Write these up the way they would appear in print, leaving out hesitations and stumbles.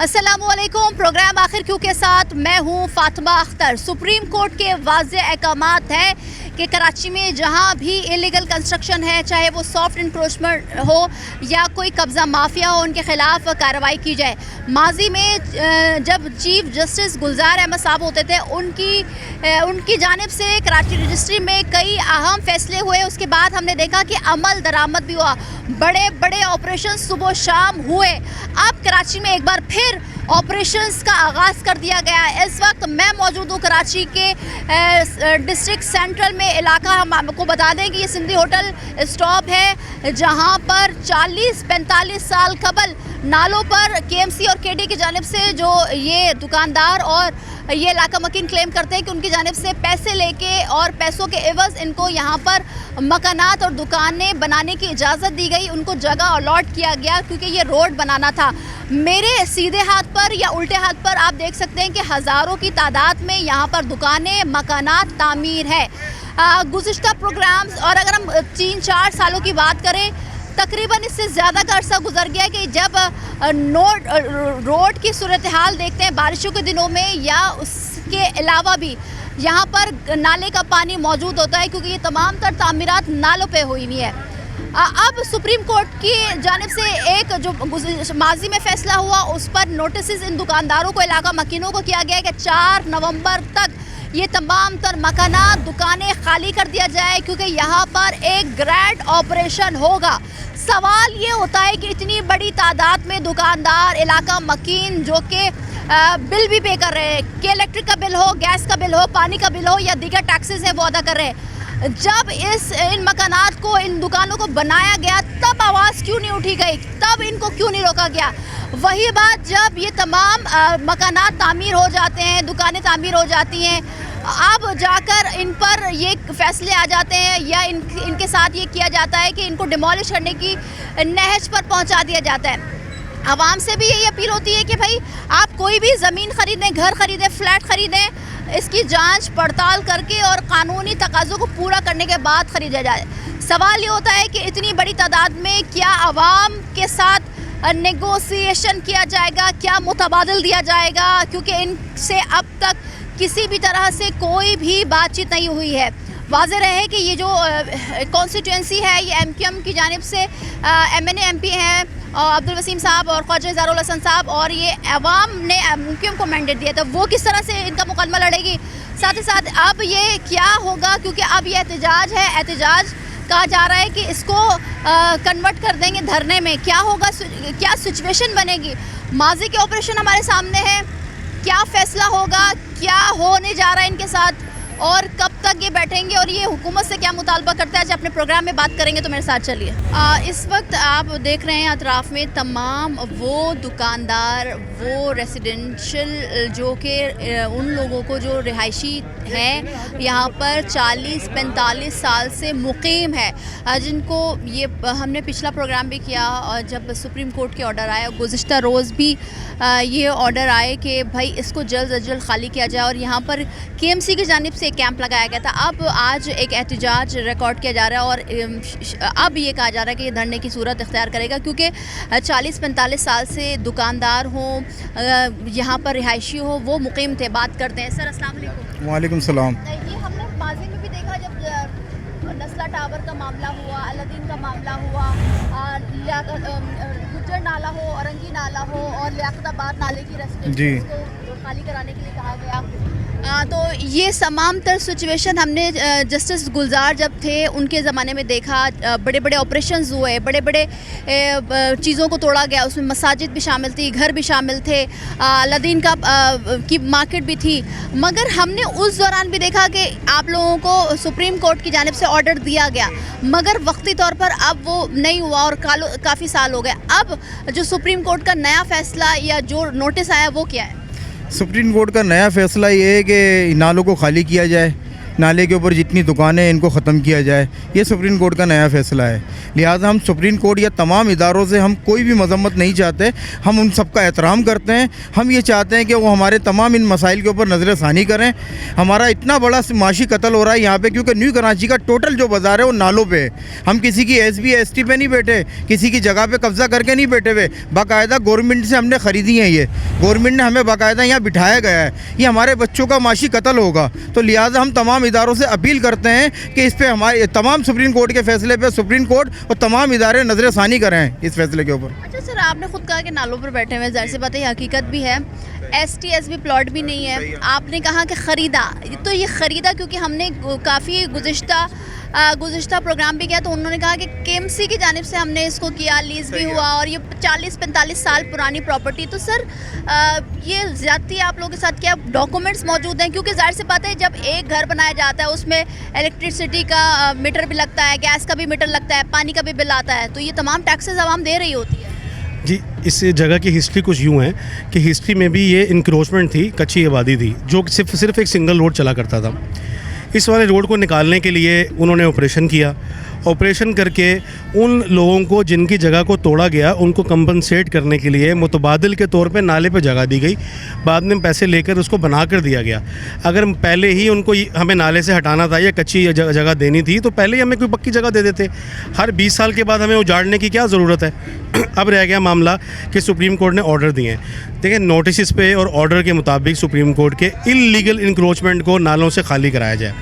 अस्सलामुअलैकुम। प्रोग्राम आखिर क्यों के साथ मैं हूँ फातिमा अख्तर। सुप्रीम कोर्ट के वाज़े अहकामात हैं कि कराची में जहाँ भी इलीगल कंस्ट्रक्शन है, चाहे वो सॉफ्ट इंक्रोचमेंट हो या कोई कब्ज़ा माफिया हो, उनके ख़िलाफ़ कार्रवाई की जाए। माजी में जब चीफ जस्टिस गुलजार अहमद साहब होते थे, उनकी जानिब से कराची रजिस्ट्री में कई अहम फैसले हुए। उसके बाद हमने देखा कि अमल दरामद भी हुआ, बड़े बड़े ऑपरेशन सुबह शाम हुए। अब कराची में एक बार फिर ऑपरेशंस का आगाज़ कर दिया गया है। इस वक्त मैं मौजूद हूँ कराची के डिस्ट्रिक्ट सेंट्रल में इलाका। हम आपको बता दें कि ये सिंधी होटल स्टॉप है, जहाँ पर 40-45 साल कबल नालों पर KMC और KD की जानिब से जो ये दुकानदार और ये इलाका मकीन क्लेम करते हैं कि उनकी जानिब से पैसे लेके और पैसों के एवज़ इनको यहाँ पर मकानात और दुकानें बनाने की इजाज़त दी गई, उनको जगह अलॉट किया गया क्योंकि ये रोड बनाना था। मेरे सीधे हाथ पर या उल्टे हाथ पर आप देख सकते हैं कि हज़ारों की तादाद में यहाँ पर दुकानें, मकानात तामीर है। गुज़िश्ता प्रोग्राम्स और अगर हम 3-4 सालों की बात करें, तकरीबन इससे ज़्यादा का अरसा गुजर गया कि जब रोड की सूरत हाल देखते हैं बारिशों के दिनों में, या उसके अलावा भी यहाँ पर नाले का पानी मौजूद होता है क्योंकि ये तमाम तर तामीरात नालों पे हुई हुई है। अब सुप्रीम कोर्ट की जानिब से एक जो माजी में फ़ैसला हुआ, उस पर नोटिस इन दुकानदारों को, इलाका मकीनों को किया गया कि 4 नवंबर तक ये तमाम तर मकानात, दुकानें खाली कर दिया जाए क्योंकि यहाँ पर एक ग्रैंड ऑपरेशन होगा। सवाल ये होता है कि इतनी बड़ी तादाद में दुकानदार, इलाका मकीन जो कि बिल भी पे कर रहे हैं, कि इलेक्ट्रिक का बिल हो, गैस का बिल हो, पानी का बिल हो या दीगर टैक्सेस है वो अदा कर रहे हैं। जब इन मकानात को, इन दुकानों को बनाया गया, तब आवाज़ क्यों नहीं उठी गई, तब इनको क्यों नहीं रोका गया? वही बात जब ये तमाम मकानात तामीर हो जाते हैं, दुकानें तामीर हो जाती हैं, अब जाकर इन पर ये फैसले आ जाते हैं या इनके साथ ये किया जाता है कि इनको डिमोलिश करने की नहज पर पहुंचा दिया जाता है। आवाम से भी यही अपील होती है कि भाई आप कोई भी ज़मीन ख़रीदें, घर ख़रीदें, फ्लैट ख़रीदें, इसकी जांच पड़ताल करके और कानूनी तकाज़ों को पूरा करने के बाद ख़रीदा जाए। सवाल ये होता है कि इतनी बड़ी तादाद में क्या आवाम के साथ नेगोशिएशन किया जाएगा, क्या मुतबादल दिया जाएगा, क्योंकि इनसे अब तक किसी भी तरह से कोई भी बातचीत नहीं हुई है। वाज़ेह रहे कि ये जो कॉन्स्टिट्यूंसी है ये MQM की जानिब से MNA MP हैं अब्दुल वसीम साहब और ख्वाजा इज़हारुल हसन साहब, और ये अवाम ने MQM को मैंडेट दिया था, वो किस तरह से इनका मुकदमा लड़ेगी। साथ ही साथ अब ये क्या होगा, क्योंकि अब ये एहतजाज है, एहतजाज कहा जा रहा है कि इसको कन्वर्ट कर देंगे धरने में। क्या होगा, क्या सिचुएशन बनेगी? माजी के ऑपरेशन हमारे सामने है, क्या फ़ैसला होगा, क्या होने जा रहा है इनके साथ और कब तक ये बैठेंगे और ये हुकूमत से क्या मुतालबा करता है, आज अपने प्रोग्राम में बात करेंगे। तो मेरे साथ चलिए। इस वक्त आप देख रहे हैं अतराफ़ में तमाम वो दुकानदार, वो रेसिडेंशियल जो कि उन लोगों को जो रिहायशी हैं यहाँ पर 40-45 साल से मुकीम है, जिनको ये हमने पिछला प्रोग्राम भी किया और जब सुप्रीम कोर्ट के ऑर्डर आया, गुज़िश्ता रोज़ भी ये ऑर्डर आए कि भाई इसको जल्द अज जल्द खाली किया जाए, और यहाँ पर KMC की जानिब से कैंप लगाया गया था। अब आज एक एहतजाज रिकॉर्ड किया जा रहा है और अब ये कहा जा रहा है कि ये धरने की सूरत इख्तियार करेगा क्योंकि 40-45 साल से दुकानदार हों, यहाँ पर रिहायशी हो, वो मुकीम थे। बात करते हैं। सर अस्सलाम वालेकुम। वालेकुम सलाम। ये हमने माजी में भी देखा जब नस्ला टावर का मामला हुआ, अलादीन का मामला हुआ, गुज्जर नाला हो, औरंगी नाला हो और लियाकताबाद नाले की रेसिडेंस को खाली कराने के लिए कहा गया। तो ये तमाम तर सिचुएशन हमने जस्टिस गुलजार जब थे उनके ज़माने में देखा। बड़े बड़े ऑपरेशंस हुए, बड़े बड़े चीज़ों को तोड़ा गया, उसमें मसाजिद भी शामिल थी, घर भी शामिल थे, अलादीन की मार्केट भी थी। मगर हमने उस दौरान भी देखा कि आप लोगों को सुप्रीम कोर्ट की जानिब से ऑर्डर दिया गया, मगर वक्ती तौर पर अब वो नहीं हुआ और काफ़ी साल हो गए। अब जो सुप्रीम कोर्ट का नया फ़ैसला या जो नोटिस आया वो क्या है? सुप्रीम कोर्ट का नया फ़ैसला ये है कि नालों को खाली किया जाए नाले के ऊपर जितनी दुकानें हैं इनको ख़त्म किया जाए। ये सुप्रीम कोर्ट का नया फ़ैसला है। लिहाजा हम सुप्रीम कोर्ट या तमाम इदारों से हम कोई भी मजम्मत नहीं चाहते, हम उन सब का एहतराम करते हैं। हम ये चाहते हैं कि वो हमारे तमाम इन मसाइल के ऊपर नज़र षानी करें। हमारा इतना बड़ा माशी कत्ल हो रहा है यहाँ पे, क्योंकि न्यू कराची का टोटल जो बाज़ार है वो नालों पे है। हम किसी की SB ST पे नहीं बैठे, किसी की जगह पे कब्ज़ा करके नहीं बैठे हुए। बाकायदा गवर्नमेंट से हमने ख़रीदी है, ये गवर्नमेंट ने हमें बाकायदा यहाँ बिठाया गया है। ये हमारे बच्चों का माशी कत्ल होगा। तो लिहाजा हम तमाम इदारों से अपील करते हैं कि इस पर हमारे तमाम सुप्रीम कोर्ट के फैसले पे सुप्रीम कोर्ट और तमाम इदारे नज़र षानी करें इस फैसले के ऊपर। अच्छा सर, आपने खुद कहा कि नालों पर बैठे हुए, जाहिर सी बात है ये हकीकत भी है। ST SB प्लॉट भी नहीं है। आपने कहा कि ख़रीदा, तो ये ख़रीदा क्योंकि हमने काफ़ी गुज़िश्ता प्रोग्राम भी किया, तो उन्होंने कहा कि KMC की जानिब से हमने इसको किया, लीज़ भी हुआ और ये 40-45 साल पुरानी प्रॉपर्टी। तो सर ये ज़्यादती आप लोगों के साथ क्या डॉक्यूमेंट्स मौजूद हैं? क्योंकि जाहिर सी बात है जब एक घर बनाया जाता है उसमें इलेक्ट्रिसिटी का मीटर भी लगता है, गैस का भी मीटर लगता है, पानी का भी बिल आता है, तो ये तमाम टैक्सेस आवाम दे रही होती है। जी, इस जगह की हिस्ट्री कुछ यूँ है कि हिस्ट्री में भी ये इंक्रोचमेंट थी, कच्ची आबादी थी, जो सिर्फ एक सिंगल रोड चला करता था। इस वाले रोड को निकालने के लिए उन्होंने ऑपरेशन किया। ऑपरेशन करके उन लोगों को जिनकी जगह को तोड़ा गया उनको कंपनसेट करने के लिए मुतबादिल के तौर पे नाले पे जगह दी गई। बाद में पैसे लेकर उसको बना कर दिया गया। अगर पहले ही उनको हमें नाले से हटाना था या कच्ची जगह देनी थी तो पहले ही हमें कोई पक्की जगह दे देते। हर 20 साल के बाद हमें उजाड़ने की क्या ज़रूरत है? अब रह गया मामला कि सुप्रीम कोर्ट ने ऑर्डर दिए हैं। देखिए, नोटिस पे और ऑर्डर के मुताबिक सुप्रीम कोर्ट के इल्लीगल इंक्रोचमेंट को नालों से खाली कराया जाए।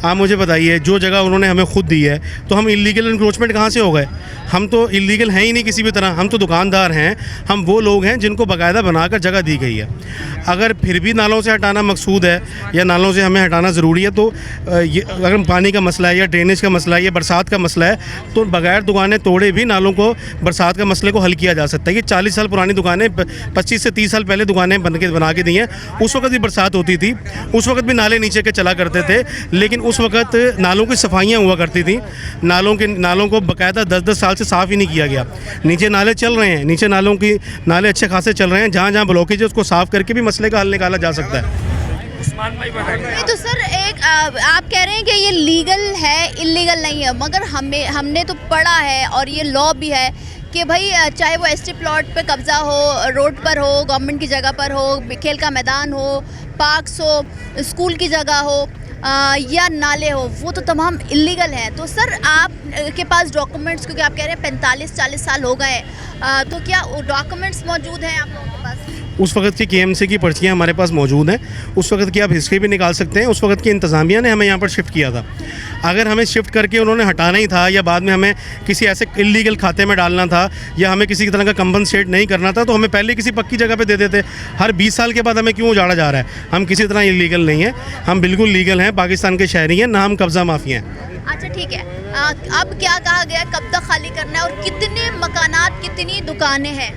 आप मुझे बताइए, जो जगह उन्होंने हमें खुद दी है तो हम इल्लीगल इंक्रोचमेंट कहाँ से हो गए? हम तो इल्लीगल हैं ही नहीं किसी भी तरह। हम तो दुकानदार हैं, हम वो लोग हैं जिनको बाकायदा बनाकर जगह दी गई है। अगर फिर भी नालों से हटाना मकसूद है या नालों से हमें हटाना ज़रूरी है तो ये अगर पानी का मसला है या ड्रेनेज का मसला है या बरसात का मसला है तो बगैर दुकानें तोड़े भी नालों को बरसात का मसले को हल किया जा सकता है। ये 40 साल पुरानी दुकानें, 25 से 30 साल पहले दुकानें बना के दी हैं। उस वक्त भी बरसात होती थी, उस वक्त भी नाले नीचे के चला करते थे, लेकिन उस वक्त नालों की सफाइयाँ हुआ करती थी। नालों को बाकायदा 10-10 साल से साफ़ ही नहीं किया गया। नीचे नाले चल रहे हैं, नीचे नाले अच्छे खासे चल रहे हैं। जहाँ ब्लॉकेज है उसको साफ़ करके भी मसले का हल निकाला जा सकता है। तो सर आप कह रहे हैं कि ये लीगल है, इलीगल नहीं है, मगर हमने तो पढ़ा है और ये लॉ भी है कि भाई चाहे वो ST प्लॉट पे कब्ज़ा हो, रोड पर हो, गवर्नमेंट की जगह पर हो, खेल का मैदान हो, पार्क्स हो, स्कूल की जगह हो या नाले हो, वो तो तमाम इलीगल हैं। तो सर आप के पास डॉक्यूमेंट्स, क्योंकि आप कह रहे हैं 45-40 साल हो गए, तो क्या डॉक्यूमेंट्स मौजूद हैं आप लोगों के पास? उस वक्त की KMC की पर्चियाँ हमारे पास मौजूद हैं। उस वक्त की आप हिस्ट्री भी निकाल सकते हैं। उस वक्त की इंतज़ामिया ने हमें यहाँ पर शिफ्ट किया था। अगर हमें शिफ्ट करके उन्होंने हटाना ही था या बाद में हमें किसी ऐसे इल्लीगल खाते में डालना था या हमें किसी तरह का कंपनसेट नहीं करना था तो हमें पहले किसी पक्की जगह पे दे देते। हर 20 साल के बाद हमें क्यों उजाड़ा जा रहा है? हम किसी तरह इल्लीगल नहीं हैं, हम बिल्कुल लीगल हैं, पाकिस्तान के शहरी हैं, ना हम कब्ज़ा माफिया हैं। अच्छा ठीक है, अब क्या कहा गया, कब तक खाली करना है और कितने मकानात, कितनी दुकानें हैं?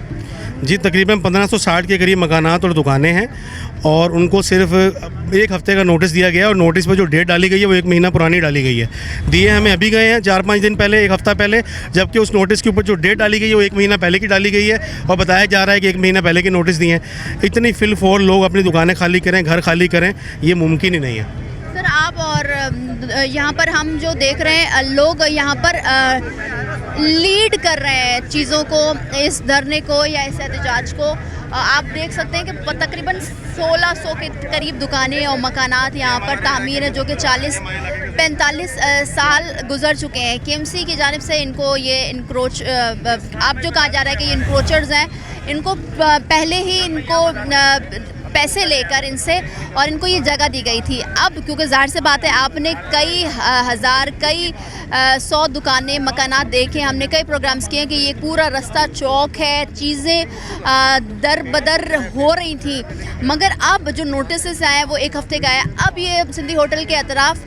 जी, तकरीबन 1560 के करीब मकानात और दुकानें हैं और उनको सिर्फ 1 हफ़्ते का नोटिस दिया गया और नोटिस पर जो डेट डाली गई है वो 1 महीना पुरानी डाली गई है। दिए हमें अभी गए हैं 4-5 दिन पहले, 1 हफ़्ता पहले, जबकि उस नोटिस के ऊपर जो डेट डाली गई है वो 1 महीना पहले की डाली गई है और बताया जा रहा है कि 1 महीना पहले के नोटिस दिए हैं। इतनी फिलफोर लोग अपनी दुकानें खाली करें, घर खाली करें, ये मुमकिन ही नहीं है। सर आप और यहाँ पर हम जो देख रहे हैं, लोग यहाँ पर लीड कर रहे हैं चीज़ों को, इस धरने को या इस एहतजाज को। आप देख सकते हैं कि तकरीबन 1600 के करीब दुकानें और मकानात यहाँ पर तामीर है, जो कि 40-45 साल गुजर चुके हैं। KMC की जानिब से इनको ये आप जो कहा जा रहा है कि ये इंक्रोचर्स हैं, इनको पहले ही इनको पैसे लेकर इनसे और इनको ये जगह दी गई थी। अब क्योंकि ज़ाहिर से बात है, आपने कई हज़ार, कई 100 दुकानें, मकानात देखे, हमने कई प्रोग्राम्स किए कि ये पूरा रास्ता चौक है, चीज़ें दर बदर हो रही थी। मगर अब जो नोटिस आए वो 1 हफ़्ते का है। अब ये सिंधी होटल के अतराफ़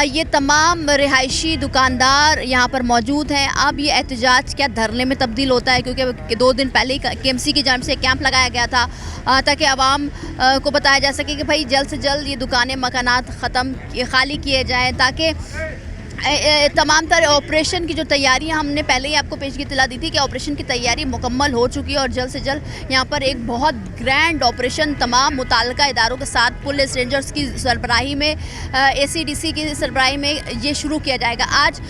ये तमाम रिहायशी दुकानदार यहाँ पर मौजूद हैं। अब ये एहतजाज क्या धरने में तब्दील होता है, क्योंकि 2 दिन पहले ही KMC की जानिब से कैंप लगाया गया था ताकि आवाम को बताया जा सके कि भाई जल्द से जल्द ये दुकानें, मकानात खाली किए जाएँ, ताकि तमाम तरह ऑपरेशन की जो तैयारियां हमने पहले ही आपको पेशगी इत्तला दी थी कि ऑपरेशन की तैयारी मुकम्मल हो चुकी है और जल्द से जल्द यहाँ पर एक बहुत ग्रैंड ऑपरेशन तमाम मुताल्लिका इदारों के साथ पुलिस रेंजर्स की सरबराही में ACDC की सरबराही में ये शुरू किया जाएगा। आज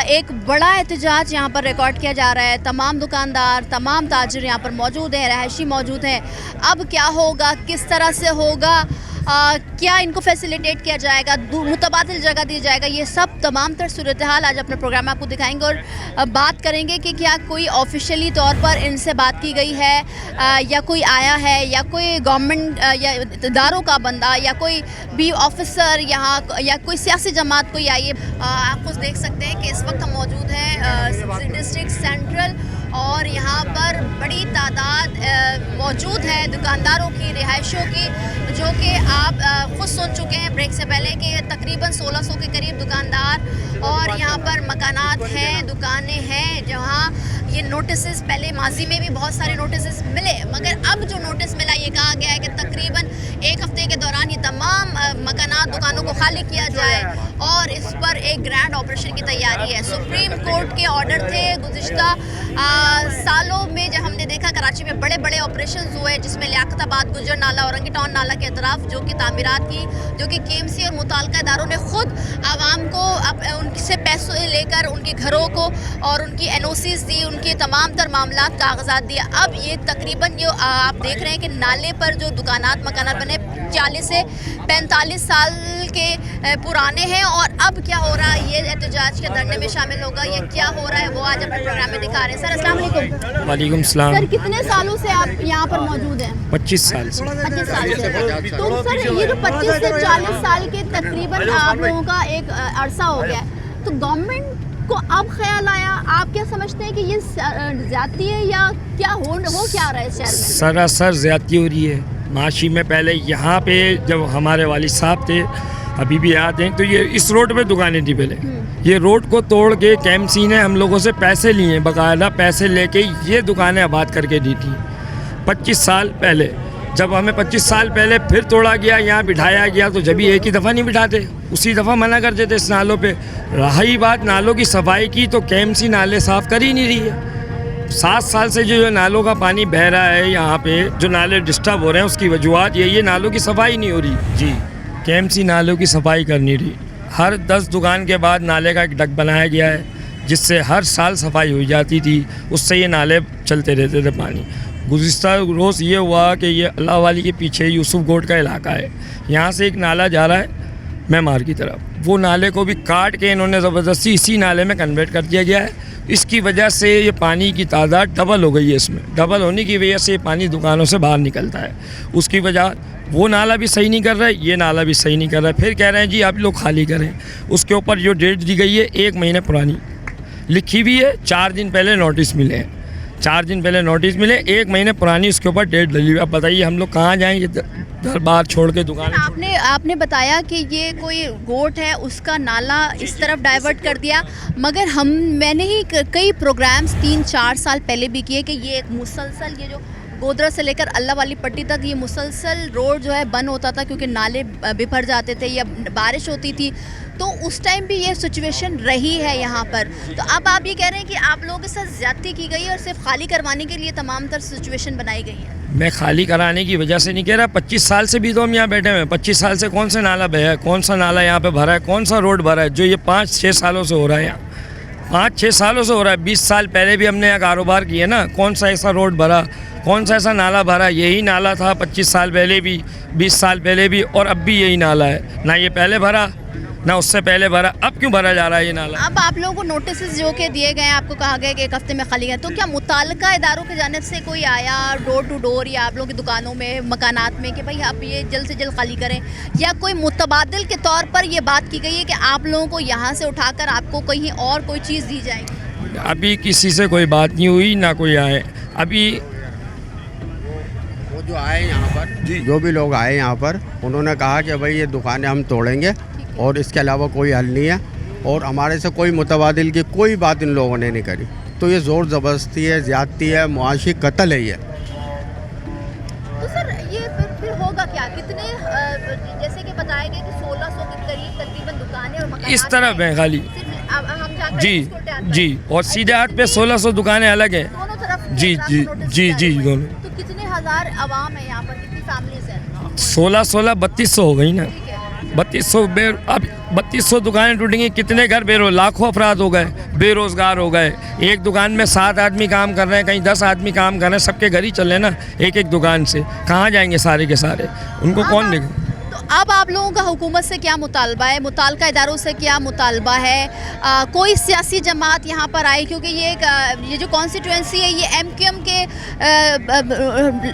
एक बड़ा एहतजाज यहाँ पर रिकॉर्ड किया जा रहा है। तमाम दुकानदार, तमाम ताजिर यहाँ पर मौजूद हैं, रहायशी मौजूद हैं। अब क्या होगा, किस तरह से होगा, क्या इनको फैसिलिटेट किया जाएगा, मुतबादिल जगह दी जाएगा, ये सब तमाम तर सूरत हाल आज अपने प्रोग्राम में आपको दिखाएंगे और बात करेंगे कि क्या कोई ऑफिशियली तौर पर इनसे बात की गई है या कोई आया है या कोई गवर्नमेंट या इदारों का बंदा या कोई भी ऑफिसर यहाँ या कोई सियासी जमात कोई आई है। आप कुछ देख सकते हैं कि इस वक्त हम मौजूद हैं डिस्ट्रिक्ट सेंट्रल और यहाँ पर बड़ी तादाद मौजूद है दुकानदारों की, रिहायशों की, जो कि आप खुद सुन चुके हैं ब्रेक से पहले कि तकरीबन 1600 के करीब दुकानदार और यहाँ पर मकानात हैं, दुकानें हैं जहाँ ये नोटिस पहले माजी में भी बहुत सारे नोटिस मिले, मगर अब जो नोटिस मिला ये कहा गया है कि तकरीबन एक हफ्ते के दौरान ये तमाम मकानात दुकानों को खाली किया जाए और इस पर एक ग्रैंड ऑपरेशन की तैयारी है। सुप्रीम कोर्ट के ऑर्डर थे गुज़िश्ता सालों में, जब हमने देखा कराची में बड़े बड़े ऑपरेशन हुए जिसमें लियाकताबाद, गुजर नाला, औरंगी टाउन नाला के अतराफ जो कि तामीरात की, जो कि KMC और मुताल्लिका इदारों ने खुद आवाम को उनसे पैसे लेकर उनके घरों को और उनकी NOCs दी, उनके तमाम तर मामलात कागजात दिए। अब ये तकरीबन जो आप देख रहे हैं कि नाले पर जो दुकानात मकानात बने 40 से 45 साल के पुराने हैं और अब क्या हो रहा है, ये एहतजाज के धरने में शामिल होगा, ये क्या हो रहा है वो आज अपने प्रोग्राम में दिखा रहे हैं। सर अस्सलाम वालेकुम। वालेकुम सलाम। सर कितने सालों से आप यहाँ पर मौजूद हैं? 25 साल से। 25 साल से। तो सर ये जो 25 से 40 साल के तकरीबन आप लोगों का एक अरसा हो गया है, तो गवर्नमेंट को अब ख्याल आया, आप क्या समझते हैं कि ये ज्यादती है या क्या हो क्या रहा है इस शहर में? सरासर ज्यादती हो रही है। माशी में पहले यहाँ पे जब हमारे वालिद साहब थे, अभी भी याद हैं, तो ये इस रोड पे दुकानें थी पहले। ये रोड को तोड़ के KMC ने हम लोगों से पैसे लिए, बाकायदा पैसे लेके ये दुकानें आबाद करके दी थी 25 साल पहले। जब हमें 25 साल पहले फिर तोड़ा गया, यहाँ बिठाया गया, तो जब एक ही दफ़ा नहीं बिठाते, उसी दफ़ा मना कर देते इस नालों पे। रही बात नालों की सफाई की, तो KMC नाले साफ़ कर ही नहीं रही है। 7 साल से जो नालों का पानी बह रहा है यहाँ पे, जो नाले डिस्टर्ब हो रहे हैं, उसकी वजूहत यही है, नालों की सफाई नहीं हो रही। जी, KMC नालों की सफाई कर नहीं रही। हर 10 दुकान के बाद नाले का एक डक बनाया गया है, जिससे हर साल सफाई हो जाती थी, उससे ये नाले चलते रहते थे पानी। गुज़िश्ता रोज़ ये हुआ कि ये अल्लाह वाली के पीछे यूसुफ गोट का इलाका है, यहाँ से एक नाला जा रहा है मेमार की तरफ, वो नाले को भी काट के इन्होंने ज़बरदस्ती इसी नाले में कन्वर्ट कर दिया गया है। इसकी वजह से ये पानी की तादाद डबल हो गई है। इसमें डबल होने की वजह से पानी दुकानों से बाहर निकलता है। उसकी वजह वो नाला भी सही नहीं कर रहा है, ये नाला भी सही नहीं कर रहा है। फिर कह रहे हैं जी आप लोग खाली करें। उसके ऊपर जो डेट दी गई है 1 महीने पुरानी लिखी हुई है, 4 दिन पहले नोटिस मिले हैं, 4 दिन पहले नोटिस मिले, 1 महीने पुरानी उसके ऊपर डेट डली हुई। अब बताइए हम लोग कहाँ जाएंगे, घर बार छोड़ के दुकान। आपने बताया कि ये कोई गोट है, उसका नाला इस तरफ डाइवर्ट कर दिया, मगर मैंने ही कई प्रोग्राम्स 3-4 साल पहले भी किए कि ये एक मुसलसल, ये जो गोदरा से लेकर अल्लाह वाली पट्टी तक ये मुसलसल रोड जो है बंद होता था क्योंकि नाले बिफर जाते थे या बारिश होती थी, तो उस टाइम भी ये सिचुएशन रही है यहाँ पर। तो अब आप ये कह रहे हैं कि आप लोगों के साथ ज़्यादती की गई है और सिर्फ खाली करवाने के लिए तमाम तर सिचुएशन बनाई गई है। मैं खाली कराने की वजह से नहीं कह रहा, 25 साल से भी तो हम यहाँ बैठे हुए हैं। 25 साल से कौन सा नाला बहा है, कौन सा नाला यहाँ पे भरा है, कौन सा रोड भरा है, जो ये 5-6 सालों से हो रहा है। यहाँ 5-6 सालों से हो रहा है। 20 साल पहले भी हमने यहाँ कारोबार किया ना, कौन सा ऐसा रोड भरा, कौन सा ऐसा नाला भरा, यही नाला था 25 साल पहले भी, 20 साल पहले भी, और अब भी यही नाला है। ना ये पहले भरा ना उससे पहले भरा, अब क्यों भरा जा रहा है ये नाला? अब आप लोगों को नोटिस जो के दिए गए हैं, आपको कहा गया कि 1 हफ्ते में खाली है, तो क्या मुताल्लिका इदारों की जानिब से कोई आया डोर टू डोर या आप लोगों की दुकानों में, मकानात में कि भाई आप ये जल्द से जल्द खाली करें, या कोई मुतबादिल के तौर पर ये बात की गई है कि आप लोगों को यहाँ से उठाकर आपको कहीं और कोई चीज़ दी जाएगी? अभी किसी से कोई बात नहीं हुई, ना कोई आए। अभी वो जो आए यहाँ पर, जो भी लोग आए यहाँ पर, उन्होंने कहा कि भाई ये दुकानें हम तोड़ेंगे और इसके अलावा कोई हल नहीं है, और हमारे से कोई मुतबादिल की कोई बात इन लोगों ने नहीं करी। तो ये ज़ोर ज़बरदस्ती है, ज़्यादती है, मुआशी कत्ल है ये। तो सर ये फिर होगा क्या? कितने जैसे कि बताया गया कि 1600 के करीब तकरीबन दुकानें और मकानात इस तरफ है खाली। जी जी, और सीधे हाट पे 1600 दुकानें अलग हैं। दोनों तरफ जी एक जी रास्ता नोटिस जी किया जी है। दोनों। तो कितने हजार आवाम है यहाँ पर, कितनी फैमिलीज हैं? 16 3200 हो गई ना, ठीक है। 3200 अब 3200 दुकानें टूटेंगी, कितने घर लाखों अफराद हो गए, बेरोजगार हो गए। एक दुकान में 7 आदमी काम कर रहे हैं, कहीं 10 आदमी काम कर रहे हैं, सबके घर ही चल रहे हैं ना एक एक दुकान से, कहाँ जाएंगे सारे के सारे, उनको कौन देगा? तो अब आप लोगों का हुकूमत से क्या मुतालबा है, मुताल्लिका इदारों से क्या मुतालबा है? कोई सियासी जमात यहाँ पर आई, क्योंकि ये जो कॉन्स्टिट्यूंसी है ये MQM के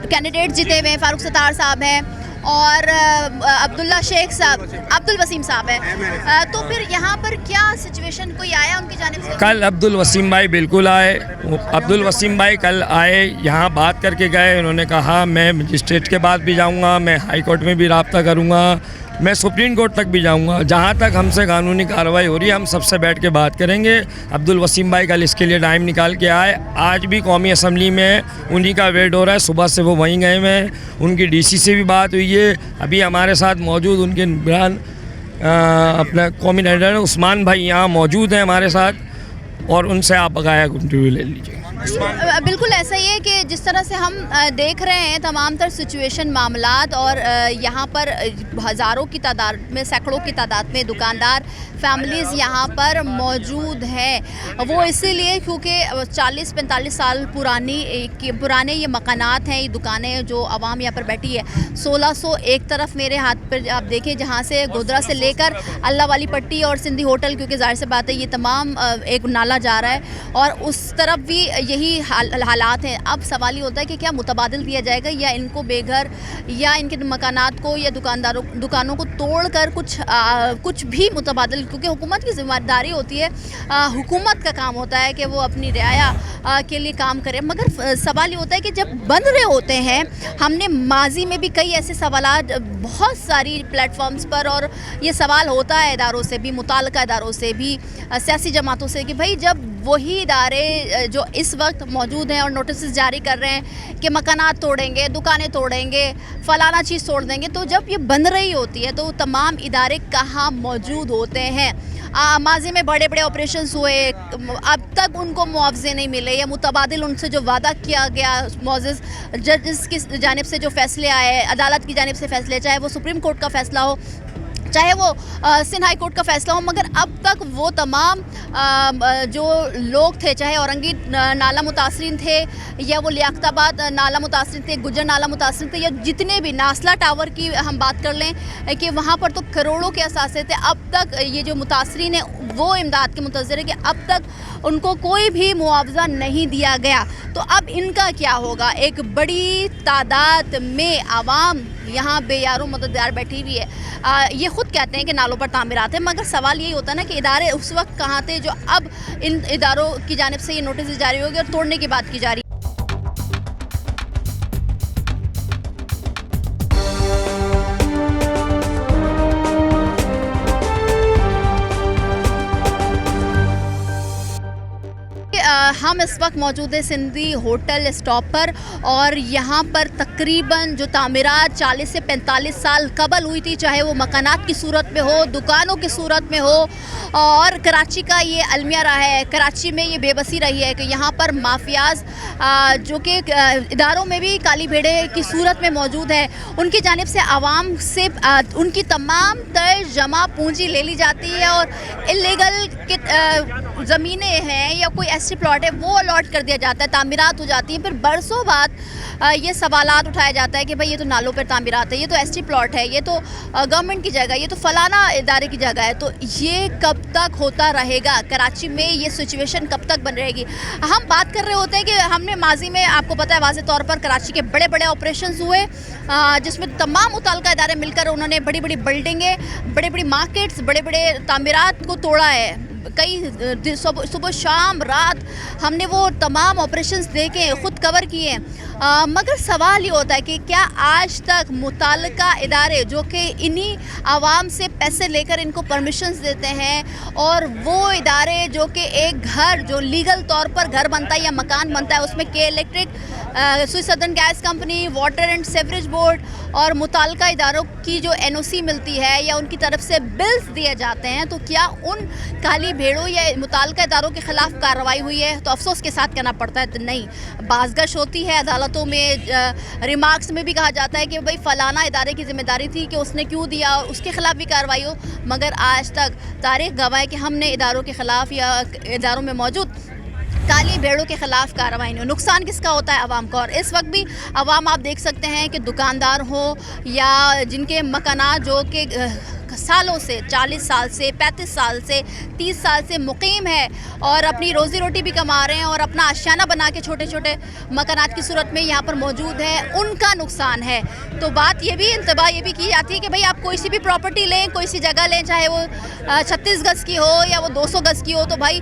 कैंडिडेट जीते हुए हैं, फारूक सत्तार साहब हैं और अब्दुल्ला शेख साहब, अब्दुल वसीम साहब हैं। तो फिर यहाँ पर क्या सिचुएशन, कोई आया उनकी जानिब से? कल अब्दुल वसीम भाई बिल्कुल आए, अब्दुल वसीम भाई कल आए, यहाँ बात करके गए। उन्होंने कहा मैं मजिस्ट्रेट के पास भी जाऊँगा, मैं हाई कोर्ट में भी रब्ता करूँगा, मैं सुप्रीम कोर्ट तक भी जाऊंगा, जहाँ तक हमसे कानूनी कार्रवाई हो रही है हम सबसे बैठ के बात करेंगे। अब्दुल वसीम भाई कल इसके लिए टाइम निकाल के आए, आज भी कौमी असम्बली में उन्हीं का वेट हो रहा है, सुबह से वो वहीं गए हुए हैं। उनकी DC से भी बात हुई है, अभी हमारे साथ मौजूद उनके निगरान अपना कौमी लीडर उस्मान भाई यहाँ मौजूद हैं हमारे साथ, और उनसे आप बकाया इंटरव्यू ले लीजिए। बिल्कुल ऐसा ही है कि जिस तरह से हम देख रहे हैं तमाम तर सिचुएशन मामलात, और यहाँ पर हज़ारों की तादाद में, सैकड़ों की तादाद में दुकानदार फैमिलीज़ यहाँ पर मौजूद हैं। वो इसीलिए क्योंकि 40-45 साल पुराने ये मकानात हैं, ये दुकानें जो आवाम यहाँ पर बैठी है। 1600 एक तरफ मेरे हाथ पर आप देखें, जहाँ से गोदरा से लेकर अल्लाह वाली पट्टी और सिंधी होटल, क्योंकि जाहिर सी बात है ये तमाम एक नाला जा रहा है, और उस तरफ भी यही हालात हैं। अब सवाल ये होता है कि क्या मुतबादिल दिया जाएगा, या इनको बेघर या इनके मकानात को या दुकानों को तोड़कर कुछ भी मुतबादिल, क्योंकि हुकूमत की जिम्मेदारी होती है, हुकूमत का काम होता है कि वो अपनी रियाया के लिए काम करे। मगर सवाल ये होता है कि जब बन रहे होते हैं, हमने माजी में भी कई ऐसे सवालात बहुत सारी प्लेटफॉर्म्स पर, और ये सवाल होता है इदारों से भी, मुताल्लिका इदारों से भी, सियासी जमातों से, कि भाई जब वही इदारे जो इस वक्त मौजूद हैं और नोटिस जारी कर रहे हैं कि मकानात तोड़ेंगे, दुकानें तोड़ेंगे, फलाना चीज़ तोड़ देंगे, तो जब ये बन रही होती है तो तमाम इदारे कहाँ मौजूद होते हैं? माजी में बड़े बड़े ऑपरेशंस हुए, अब तक उनको मुआवजे नहीं मिले, या मुतबादिल उनसे जो वादा किया गया मुआवज़ जजेस की जानिब से जो फैसले आए, अदालत की जानिब से फैसले, चाहे वो सुप्रीम कोर्ट का फ़ैसला हो, चाहे वो सिंध हाई कोर्ट का फ़ैसला हो, मगर अब तक वो तमाम जो लोग थे, चाहे औरंगी नाला मुतासरीन थे, या वो लियाकताबाद नाला मुतासरीन थे, गुजर नाला मुतासरीन थे, या जितने भी नासला टावर की हम बात कर लें कि वहाँ पर तो करोड़ों के असासे थे, अब तक ये जो मुतासरीन है वो इमदाद के मुंतज़िर है कि अब तक उनको कोई भी मुआवजा नहीं दिया गया। तो अब इनका क्या होगा? एक बड़ी तादाद में आवाम यहाँ बेयारो मददगार बैठी हुई है। ये ख़ुद कहते हैं कि नालों पर तामीरात है, मगर सवाल यही होता है ना कि इदारे उस वक्त कहाँ थे जो अब इन इदारों की जानिब से ये नोटिस जारी होगी और तोड़ने की बात की जा रही है। हम इस वक्त मौजूद है सिंधी होटल स्टॉप पर, और यहाँ पर तकरीबन जो तामीरात 40 से 45 साल कबल हुई थी, चाहे वो मकानात की सूरत में हो, दुकानों की सूरत में हो, और कराची का ये अलमिया रहा है, कराची में ये बेबसी रही है कि यहाँ पर माफियाज जो कि इदारों में भी काली भेड़े की सूरत में मौजूद है, उनकी जानिब से आवाम से उनकी तमाम तर जमा पूंजी ले ली जाती है, और इलीगल ज़मीनें हैं या कोई ऐसी प्लॉट है वो अलॉट कर दिया जाता है, तामीरात हो जाती हैं। फिर बरसों बाद ये सवालात उठाया जाता है कि भाई ये तो नालों पर तामीरात है, ये तो एसटी प्लॉट है, ये तो गवर्नमेंट की जगह, ये तो फलाना इदारे की जगह है। तो ये कब तक होता रहेगा? कराची में ये सिचुएशन कब तक बन रहेगी? हम बात कर रहे होते हैं कि हमने माजी में, आपको पता है, वाज़े तौर पर कराची के बड़े बड़े ऑपरेशंस हुए, जिसमें तमाम मुताल्लिका इदारे मिलकर उन्होंने बड़ी बड़ी बिल्डिंगें, बड़े बड़ी मार्केट्स, बड़े बड़े तामीरात को तोड़ा है। कई सुबह शाम रात हमने वो तमाम ऑपरेशंस देखे, ख़ुद कवर किए हैं। मगर सवाल ये होता है कि क्या आज तक मुताल्लिका इदारे जो कि इन्हीं आवाम से पैसे लेकर इनको परमिशंस देते हैं और वो इदारे जो कि एक घर जो लीगल तौर पर घर बनता है या मकान बनता है उसमें के electric, Swiss southern gas company, water and sewerage board और मुताल्लिका इदारों की जो NOC मिलती है या उनकी तरफ से बिल्स दिए जाते हैं, तो क्या उन काली भेड़ों या मुताल्लिका इदारों के ख़िलाफ़ कार्रवाई हुई है? तो अफसोस के साथ कहना पड़ता है तो नहीं। बाज़गश होती है अदालतों में, रिमार्क्स में भी कहा जाता है कि भाई फ़लाना इदारे की ज़िम्मेदारी थी कि उसने क्यों दिया, उसके ख़िलाफ़ भी कार्रवाई हो, मगर आज तक तारीख़ गवाह है कि हमने इदारों के ख़िलाफ़ या इदारों में मौजूद काली भेड़ों के ख़िलाफ़ कार्रवाई नहीं हो। नुकसान किसका होता है? आवाम का। और इस वक्त भी आवाम आप देख सकते हैं कि दुकानदार हो या जिनके मकानात जो कि सालों से 40 साल से 35 साल से 30 साल से मुकीम है और अपनी रोज़ी रोटी भी कमा रहे हैं और अपना आशियाना बना के छोटे छोटे मकानात की सूरत में यहाँ पर मौजूद है, उनका नुकसान है। तो बात ये भी इंतबा ये भी की जाती है कि भाई आप कोई सी भी प्रॉपर्टी लें, कोई सी जगह लें, चाहे वो 36 गज़ की हो या वो 200 गज़ की हो, तो भाई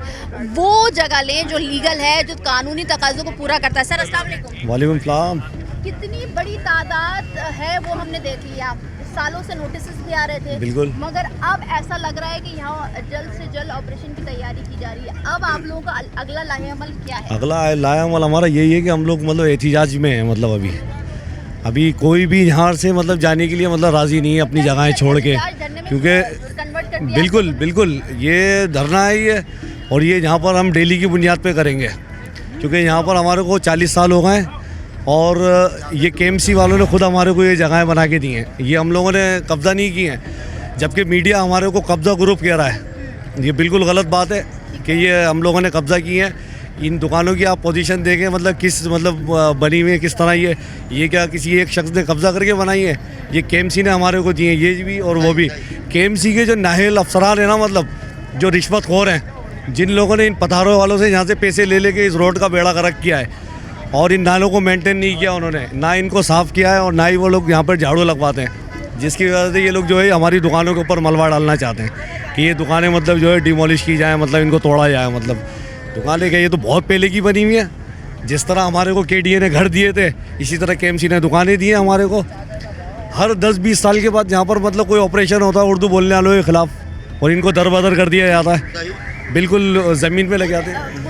वो जगह लें जो लीगल है, जो कानूनी तकाज़ों को पूरा करता है। सर अस्सलाम वालेकुम। वालेकुम सलाम। कितनी बड़ी तादाद है वो हमने देख लिया, सालों से नोटिस भी आ रहे थे, बिल्कुल, मगर अब ऐसा लग रहा है कि यहाँ जल्द से जल्द ऑपरेशन की तैयारी की जा रही है। अब आप लोगों का अगला लाहेअमल क्या है? अगला लाहेअमल हमारा यही है कि हम लोग मतलब एहतिजाज में हैं, मतलब अभी कोई भी यहाँ से मतलब जाने के लिए मतलब राज़ी नहीं है अपनी जगहें छोड़ के, क्योंकि बिल्कुल ये धरना है ये, और ये यहाँ पर हम डेली की बुनियाद पे करेंगे, क्योंकि यहाँ पर हमारे को 40 साल हो गए और ये KMC वालों ने खुद हमारे को ये जगहें बना के दी हैं, ये हम लोगों ने कब्ज़ा नहीं की हैं, जबकि मीडिया हमारे को कब्ज़ा ग्रुप कह रहा है। ये बिल्कुल गलत बात है कि ये हम लोगों ने कब्ज़ा की है। इन दुकानों की आप पोजीशन देखें, मतलब किस बनी हुई है, किस तरह ये क्या किसी एक शख्स ने कब्ज़ा करके बनाई है? ये KMC ने हमारे को दी है, ये भी और वो भी। KMC के जो नाहिल अफसरान है ना, मतलब जो रिश्वतखोर हैं, जिन लोगों ने इन पथारों वालों से यहाँ से पैसे ले लेके इस रोड का बेड़ा गर्क किया है और इन नालों को मेंटेन नहीं किया उन्होंने, ना इनको साफ़ किया है और ना ही वो लोग यहाँ पर झाड़ू लगवाते हैं, जिसकी वजह से ये लोग जो है हमारी दुकानों के ऊपर मलबा डालना चाहते हैं कि ये दुकानें मतलब जो है डिमोलिश की जाए, मतलब इनको तोड़ा जाए। मतलब दुकानें क्या, ये तो बहुत पहले की बनी हुई है। जिस तरह हमारे को KDA ने घर दिए थे, इसी तरह KMC ने दुकानें दी हैं हमारे को। हर 10-20 साल के बाद यहाँ पर मतलब कोई ऑपरेशन होता है उर्दू बोलने वालों के ख़िलाफ़ और इनको दरबदर कर दिया जाता है, बिल्कुल ज़मीन पे लग जाते हैं।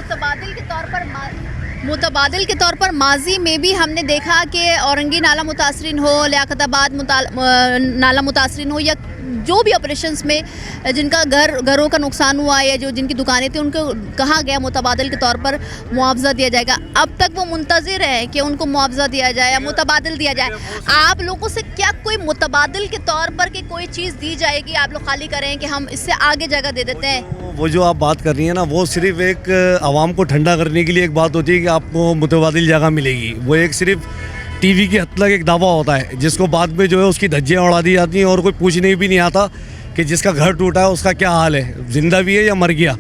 मुतबादिल के तौर पर माजी में भी हमने देखा कि औरंगी नाला मुतासरीन हो, लियाकताबाद नाला मुतासरीन हो, या जो भी ऑपरेशंस में जिनका घरों का नुकसान हुआ या जो जिनकी दुकानें थी, उनको कहा गया मुतबादिल के तौर पर मुआवजा दिया जाएगा। अब तक वो मुंतज़िर है कि उनको मुआवजा दिया जाए या मुतबादिल दिया जाए। आप लोगों से क्या कोई मुतबादिल के तौर पर कि कोई चीज़ दी जाएगी, आप लोग खाली करें कि हम इससे आगे जगह दे देते हैं? वो जो आप बात कर रही हैं ना, वो सिर्फ एक आवाम को ठंडा करने के लिए एक बात होती है कि आपको मुतबादिल जगह मिलेगी। वो एक सिर्फ TV की हद तक एक दावा होता है, जिसको बाद में जो है उसकी धज्जियाँ उड़ा दी जाती हैं और कोई पूछने भी नहीं आता कि जिसका घर टूटा है उसका क्या हाल है, ज़िंदा भी है या मर गया।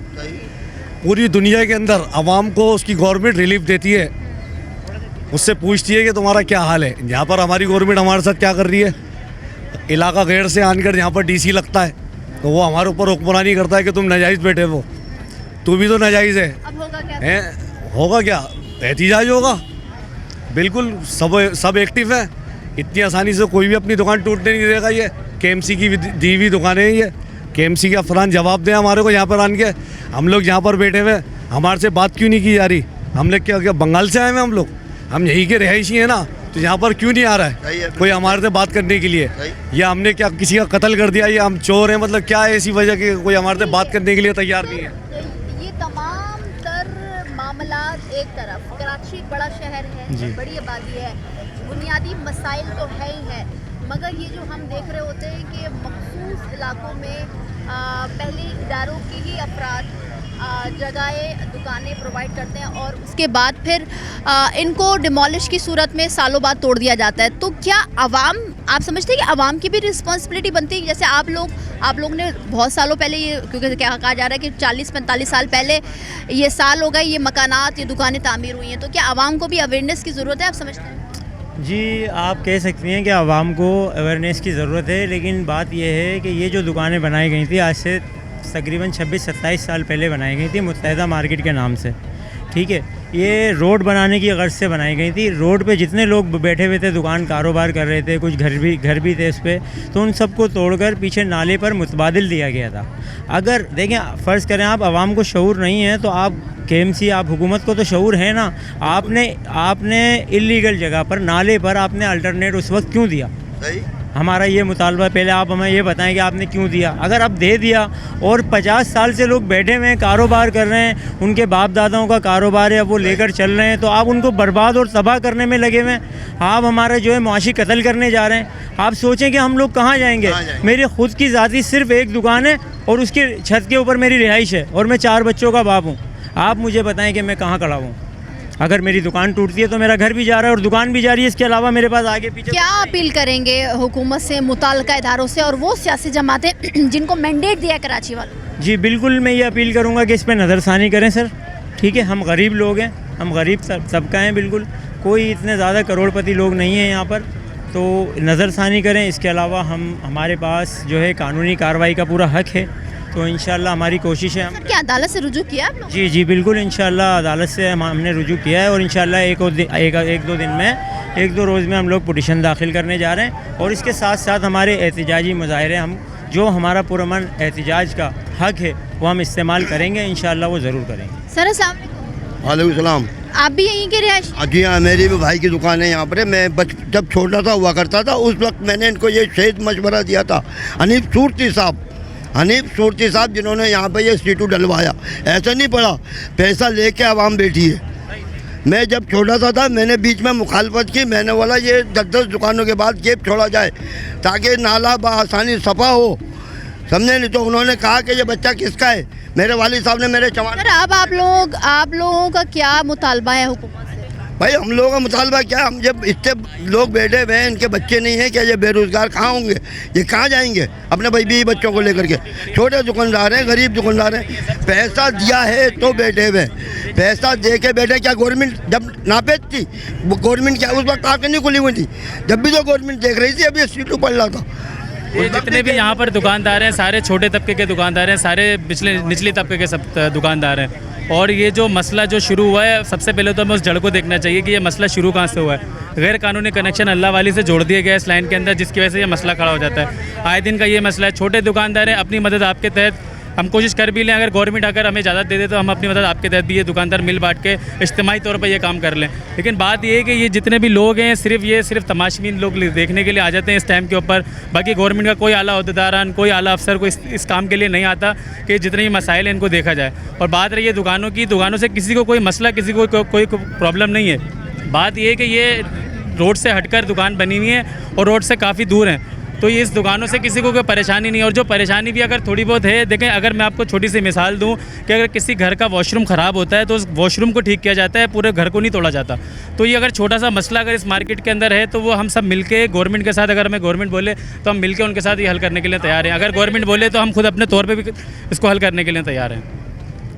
पूरी दुनिया के अंदर आवाम को उसकी गवर्नमेंट रिलीफ देती है, उससे पूछती है कि तुम्हारा क्या हाल है। यहाँ पर हमारी गवर्नमेंट हमारे साथ क्या कर रही है? इलाका गैर से आनकर यहाँ पर DC लगता है तो वो हमारे ऊपर हुक्मरानी करता है कि तुम नाजायज़ बैठे हो, तू भी तो नाजायज़ है। अब होगा क्या? एहतिजाज होगा, बिल्कुल सब एक्टिव है। इतनी आसानी से कोई भी अपनी दुकान टूटने नहीं देगा। ये KMC की दी हुई दुकानें हैं, ये KMC के अफसरान जवाब दें हमारे को यहाँ पर आन के। हम लोग यहाँ पर बैठे हुए, हमारे से बात क्यों नहीं की जा रही? हमने क्या बंगाल से आए हैं हम यहीं के रहायशी हैं ना, तो यहाँ पर क्यों नहीं आ रहा है कोई हमारे से बात करने के लिए? या हमने क्या किसी का कत्ल कर दिया या हम चोर हैं? मतलब क्या है ऐसी वजह कि कोई हमारे से बात करने के लिए तैयार नहीं है? ये तमाम तर मामलात एक तरफ, कराची बड़ा शहर है, बड़ी आबादी है, बुनियादी मसाइल तो है ही है, मगर ये जो हम देख रहे होते हैं कि मखसूस इलाकों में पहले इदारों की ही अफराद जगहें दुकानें प्रोवाइड करते हैं और उसके बाद फिर इनको डिमोलिश की सूरत में सालों बाद तोड़ दिया जाता है। तो क्या आवाम, आप समझते हैं कि आवाम की भी रिस्पॉन्सिबिलिटी बनती है? जैसे आप लोग ने बहुत सालों पहले ये, क्योंकि क्या कहा जा रहा है कि 40-45 साल पहले ये साल हो गए ये मकानात, ये दुकानें तामीर हुई हैं, तो क्या आवाम को भी अवेयरनेस की ज़रूरत है, आप समझते हैं? जी, आप कह सकती हैं कि आवाम को अवेयरनेस की ज़रूरत है, लेकिन बात यह है कि ये जो दुकानें बनाई गई थी आज से तकरीबन 26-27 साल पहले बनाई गई थी मुत्तहिदा मार्केट के नाम से, ठीक है। ये रोड बनाने की गर्ज से बनाई गई थी। रोड पे जितने लोग बैठे हुए थे, दुकान कारोबार कर रहे थे, कुछ घर भी थे इस पर, तो उन सबको तोड़कर पीछे नाले पर मुतबादिल दिया गया था। अगर देखें, फ़र्ज़ करें आप आवाम को शऊर नहीं है तो आप KMC, आप हुकूमत को तो शऊर है ना, आपने इल्लीगल जगह पर, नाले पर आपने अल्टरनेट उस वक्त क्यों दिया? हमारा ये मुतालबा, पहले आप हमें ये बताएं कि आपने क्यों दिया। अगर आप दे दिया और 50 साल से लोग बैठे हुए हैं, कारोबार कर रहे हैं, उनके बाप दादाओं का कारोबार है, अब वो लेकर चल रहे हैं, तो आप उनको बर्बाद और तबाह करने में लगे हुए हैं। आप हमारा जो है मुआशी कत्ल करने जा रहे हैं। आप सोचें कि हम लोग कहाँ जाएंगे? मेरी ख़ुद की ज़ाती सिर्फ एक दुकान है और उसके छत के ऊपर मेरी रिहाइश है और मैं 4 बच्चों का बाप हूँ। आप मुझे बताएं कि मैं कहाँ खड़ा हूँ? अगर मेरी दुकान टूटती है तो मेरा घर भी जा रहा है और दुकान भी जा रही है, इसके अलावा मेरे पास आगे पीछे। क्या अपील करेंगे हुकूमत से, मुताल्लिका इदारों से और वो सियासी जमातें जिनको मैंडेट दिया कराची वालों? जी बिल्कुल, मैं ये अपील करूँगा कि इस पर नज़रसानी करें सर। ठीक है, हम गरीब लोग हैं, हम गरीब सबका हैं, बिल्कुल कोई इतने ज़्यादा करोड़पति लोग नहीं हैं यहाँ पर, तो नज़रसानी करें। इसके अलावा हमारे पास जो है कानूनी कार्रवाई का पूरा हक है, तो इंशाल्लाह हमारी कोशिश है। क्या अदालत से रुजू किया आप लोग? जी बिल्कुल, इंशाल्लाह अदालत से हमने रुजू किया है और इंशाल्लाह एक दो दिन में, 1-2 रोज़ में हम लोग पिटीशन दाखिल करने जा रहे हैं। और इसके साथ साथ हमारे एहतिजाजी मुजाहरे, हम जो हमारा पुरअमन एहतिजाज का हक है वो हम इस्तेमाल करेंगे, इंशाल्लाह वो ज़रूर करेंगे। सर अस्सलाम वालेकुम। वालेकुम सलाम। आप भी यहीं के रिहायश? जी हाँ, मेरी भी भाई की दुकान है यहाँ पर। मैं जब छोटा सा हुआ करता था उस वक्त मैंने इनको ये शहीद मशवरा दिया था, हनीफ सूरती साहब जिन्होंने यहाँ पे ये सीटू डलवाया। ऐसा नहीं पड़ा, पैसा लेके आवाम बैठी है। मैं जब छोटा सा था मैंने बीच में मुखालफत की, मैंने बोला ये 10-10 दुकानों के बाद गेप छोड़ा जाए ताकि नाला बआसानी सफ़ा हो, समझे? नहीं तो उन्होंने कहा कि ये बच्चा किसका है। मेरे वालिद साहब ने मेरे चवान। सर अब आप लोगों का क्या मुतालबा है हुकूमत से? भाई हम लोगों का मुतालबा क्या, हम जब इतने लोग बैठे हुए हैं, इनके बच्चे नहीं हैं क्या? ये बेरोज़गार कहाँ होंगे? ये कहाँ जाएंगे अपने भाई भी बच्चों को लेकर के? छोटे दुकानदार हैं, गरीब दुकानदार हैं, पैसा दिया है तो बैठे हुए, पैसा दे के बैठे। क्या गवर्नमेंट जब नापेज थी, गवर्नमेंट क्या उस वक्त आके नहीं खुली हुई थी? जब भी तो गवर्नमेंट देख रही थी, अभी सीटू पड़ रहा था। ये जितने भी यहाँ पर दुकानदार हैं सारे छोटे तबके के दुकानदार हैं, सारे निचले तबके के सब दुकानदार हैं। और ये जो मसला जो शुरू हुआ है, सबसे पहले तो हमें उस जड़ को देखना चाहिए कि ये मसला शुरू कहाँ से हुआ है। गैर कानूनी कनेक्शन अल्लाह वाली से जोड़ दिया गया इस लाइन के अंदर, जिसकी वजह से ये मसला खड़ा हो जाता है। आए दिन का ये मसला है। छोटे दुकानदार हैं, अपनी मदद आपके तहत हम कोशिश कर भी लें, अगर गवर्नमेंट अगर हमें इजाज़त दे दे तो हम अपनी मदद आपके तहत भी ये दुकानदार मिल बांट के इज्तिमाई तौर पर ये काम कर लें। लेकिन बात ये है कि ये जितने भी लोग हैं सिर्फ तमाशबीन लोग देखने के लिए आ जाते हैं इस टाइम के ऊपर। बाकी गवर्नमेंट का कोई आला अहदेदारान, कोई आला अफसर कोई इस काम के लिए नहीं आता कि जितने भी मसाइल हैं इनको देखा जाए। और बात रही है दुकानों की, दुकानों से किसी को कोई मसला, किसी को कोई प्रॉब्लम नहीं है। बात ये है कि ये रोड से हटकर दुकान बनी हुई है और रोड से काफ़ी दूर हैं, तो ये इस दुकानों से किसी को कोई परेशानी नहीं है। और जो परेशानी भी अगर थोड़ी बहुत है, देखें अगर मैं आपको छोटी सी मिसाल दूं कि अगर किसी घर का वॉशरूम ख़राब होता है तो उस वॉशरूम को ठीक किया जाता है, पूरे घर को नहीं तोड़ा जाता। तो ये अगर छोटा सा मसला अगर इस मार्केट के अंदर है तो वो हम सब मिलके गवर्नमेंट के साथ, अगर हमें गवर्नमेंट बोले तो हम मिलके उनके साथ ये हल करने के लिए तैयार हैं। अगर गवर्नमेंट बोले तो हम खुद अपने तौर पर भी इसको हल करने के लिए तैयार हैं।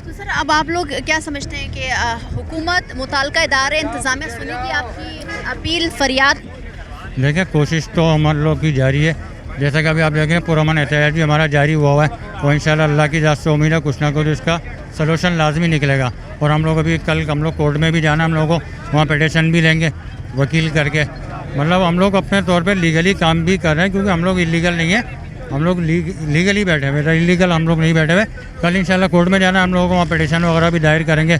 तो सर अब आप लोग क्या समझते हैं कि हुकूमत, मुताल्लिका इदारे, इंतज़ामिया सुनेगी आपकी अपील, फरियाद? देखिए कोशिश तो हम लोग की जारी है, जैसा कि अभी आप देखें पुरअमन एहतिजाज भी हमारा जारी हुआ है और इंशाल्लाह अल्लाह की ज़ात से उम्मीद है कुछ ना कुछ इसका सलूशन लाजमी निकलेगा। और हम लोग अभी कल हम लोग कोर्ट में भी जाना, हम लोगों को वहाँ पिटीशन भी लेंगे वकील करके। मतलब हम लोग अपने तौर पे लीगली काम भी कर रहे हैं, क्योंकि हम लोग इलीगल नहीं है, हम लोग लीगली बैठे हुए, इलीगल हम लोग नहीं बैठे हुए। कल इंशाल्लाह कोर्ट में जाना, हम लोगों को वहाँ पिटीशन वगैरह भी दायर करेंगे।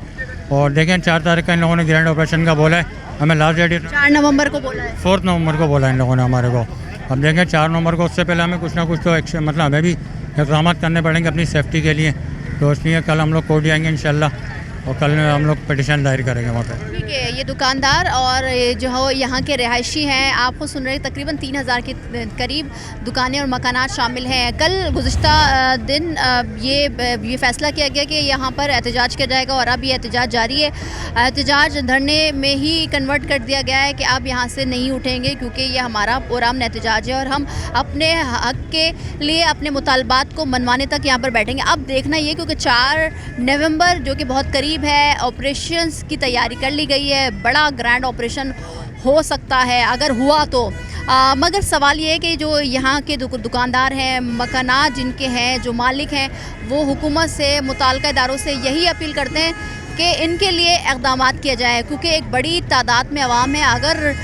और देखें 4 तारीख का इन लोगों ने ग्रैंड ऑपरेशन का बोला है, हमें लास्ट डेट 4 नवंबर को बोला है, 4 नवंबर को बोला इन लोगों ने हमारे को। अब देखें 4 नवंबर को, उससे पहले हमें कुछ ना कुछ तो एक्शन, मतलब हमें भी इक़दाम करने पड़ेंगे अपनी सेफ्टी के लिए। तो इसलिए कल हम लोग कोर्ट जाएंगे इंशाल्लाह और कल हम लोग पिटीशन दायर करेंगे वहाँ पे। ठीक है, ये दुकानदार और ये जो हो यहाँ के रिहायशी हैं, आपको सुन रहे तकरीबन 3000 के करीब दुकानें और मकानात शामिल हैं। कल गुज़िश्ता दिन ये फ़ैसला किया गया कि यहाँ पर एहतजाज किया जाएगा और अब ये एहतजाज जारी है। एहतजाज धरने में ही कन्वर्ट कर दिया गया है कि अब यहाँ से नहीं उठेंगे, क्योंकि ये हमारा पुरअमन एहतजाज है और हम अपने हक़ के लिए अपने मुतालबात को मनवाने तक यहाँ पर बैठेंगे। अब देखना ये, क्योंकि 4 नवंबर जो कि बहुत करीब है, ऑपरेशंस की तैयारी कर ली गई है, बड़ा ग्रैंड ऑपरेशन हो सकता है अगर हुआ तो। मगर सवाल ये है कि जो यहाँ के दुकानदार हैं, मकानात जिनके हैं, जो मालिक हैं, वो हुकूमत से, मुताल्लिका इदारों से यही अपील करते हैं कि इनके लिए इक़दाम किया जाए, क्योंकि एक बड़ी तादाद में आवाम है। अगर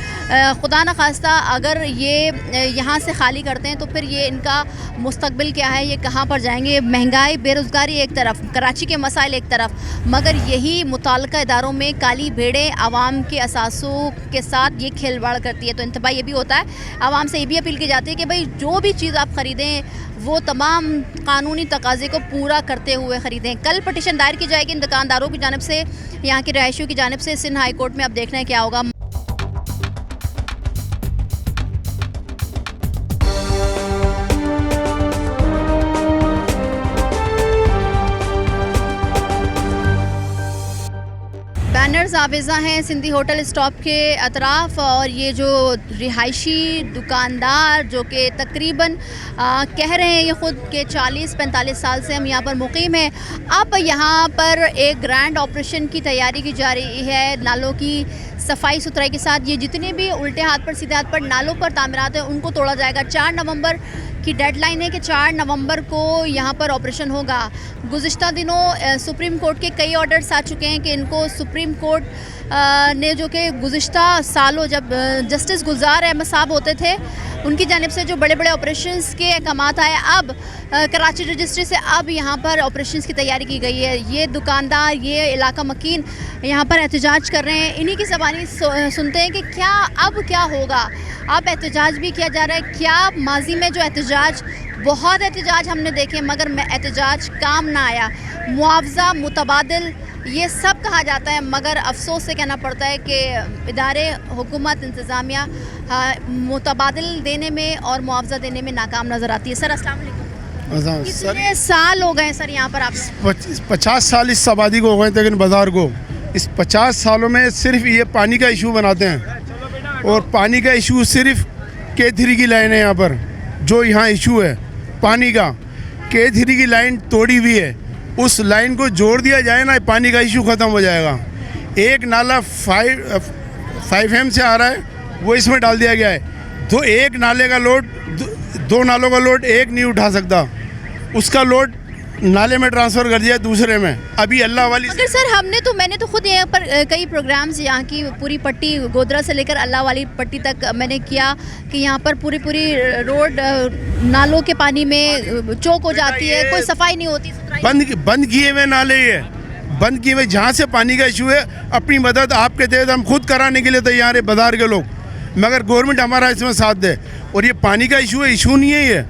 खुदा न खास्ता अगर ये यहाँ से खाली करते हैं तो फिर ये इनका मुस्तकबिल क्या है, ये कहाँ पर जाएंगे। महंगाई, बेरोज़गारी एक तरफ, कराची के मसाइल एक तरफ, मगर यही मुताल्लिका इदारों में काली भेड़ें आवाम के असासों के साथ ये खिलवाड़ करती है। तो इंतबा ये भी होता है, आवाम से ये भी अपील की जाती है कि भाई जो भी चीज़ आप ख़रीदें वो तमाम कानूनी तकाज़े को पूरा करते हुए ख़रीदें। कल पटिशन दायर की जाएगी इन दुकानदारों की जानिब से, यहाँ के रहायशियों की जानिब से सिंध हाई कोर्ट में। अब देखना है क्या होगा। बैनर्स आवेज़ा हैं सिंधी होटल स्टॉप के अतराफ़, और ये जो रिहायशी दुकानदार जो कि तकरीबन कह रहे हैं ये ख़ुद के 40-45 साल से हम यहाँ पर मुक़ीम हैं। अब यहाँ पर एक ग्रैंड ऑपरेशन की तैयारी की जा रही है नालों की सफाई सुथराई के साथ। ये जितने भी उल्टे हाथ पर सीधे हाथ पर नालों पर तामीरात हैं उनको तोड़ा जाएगा। 4 नवंबर की डेडलाइन है कि 4 नवंबर को यहाँ पर ऑपरेशन होगा। गुज़िश्ता दिनों सुप्रीम कोर्ट के कई ऑर्डर्स आ चुके हैं कि इनको सुप्रीम कोर्ट ने जो कि गुज़िश्ता सालों जब जस्टिस गुलजार अहमद साहब होते थे उनकी जानिब से जो बड़े बड़े ऑपरेशंस के अहकामात आए, अब कराची रजिस्ट्री से अब यहाँ पर ऑपरेशंस की तैयारी की गई है। ये दुकानदार, ये इलाका मकीन यहाँ पर एहतजाज कर रहे हैं। इन्हीं की ज़बानी सुनते हैं कि क्या अब क्या होगा। अब एहतजाज भी किया जा रहा है। क्या माजी में जो एहतजाज, बहुत एहतजाज हमने देखे मगर एहतजाज काम ना आया। मुआवजा, मुतबादिल, ये सब कहा जाता है, मगर अफसोस से कहना पड़ता है कि इदारे, हुकूमत, इंतज़ामिया मुतबादिल देने में और मुआवजा देने में नाकाम नज़र आती है। सर अस्सलाम वालेकुम। कितने साल हो गए सर यहाँ पर आप? 50 साल इस आबादी को हो गए, लेकिन बाज़ार को इस 50 सालों में सिर्फ ये पानी का इशू बनाते हैं, और पानी का इशू सिर्फ K3 की लाइन है। यहाँ पर जो यहाँ इशू है पानी का, K3 की लाइन तोड़ी हुई है, उस लाइन को जोड़ दिया जाए ना, पानी का इशू ख़त्म हो जाएगा। एक नाला 5M से आ रहा है, वो इसमें डाल दिया गया है। तो एक नाले का लोड, 2 नालों का लोड एक नहीं उठा सकता, उसका लोड नाले में ट्रांसफ़र कर दिया दूसरे में। अभी अल्लाह वाली मगर सर मैंने तो खुद यहाँ पर कई प्रोग्राम्स यहाँ की पूरी पट्टी गोदरा से लेकर अल्लाह वाली पट्टी तक मैंने किया कि यहाँ पर पूरी रोड नालों के पानी में चोक हो जाती है, कोई सफाई नहीं होती। बंद किए हुए नाले, ये बंद किए हुए, जहाँ से पानी का इशू है अपनी मदद आपके तहत हम खुद कराने के लिए तैयार है बाज़ार के लोग, मगर गवर्नमेंट हमारा इसमें साथ दे। और ये पानी का इशू है, इशू नहीं है ये।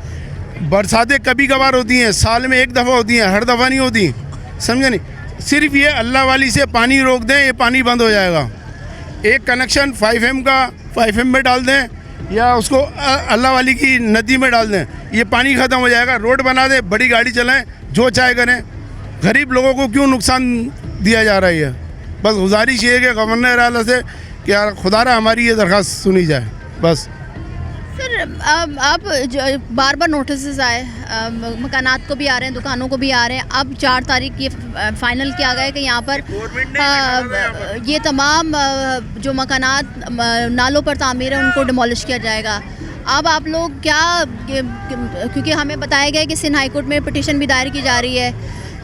बरसातें कभी कभार होती हैं, साल में एक दफ़ा होती हैं, हर दफ़ा नहीं होती, समझे नहीं। सिर्फ ये अल्लाह वाली से पानी रोक दें, ये पानी बंद हो जाएगा। एक कनेक्शन 5M का 5M में डाल दें, या उसको अल्लाह वाली की नदी में डाल दें, ये पानी ख़त्म हो जाएगा। रोड बना दें, बड़ी गाड़ी चलाएं, जो चाहे करें। गरीब लोगों को क्यों नुकसान दिया जा रहा है? बस गुजारिश ये है कि गवर्नर आला से कि यार खुदारा हमारी ये दरख्वास्त सुनी जाए बस। सर अब बार बार नोटिस आए, मकानात को भी आ रहे हैं, दुकानों को भी आ रहे हैं। अब 4 तारीख ये फाइनल किया गया है कि यहाँ पर ये तमाम जो मकानात नालों पर तामीर है उनको डिमोलिश किया जाएगा। अब आप लोग क्या, क्योंकि हमें बताया गया है कि सिंध हाई कोर्ट में पिटीशन भी दायर की जा रही है,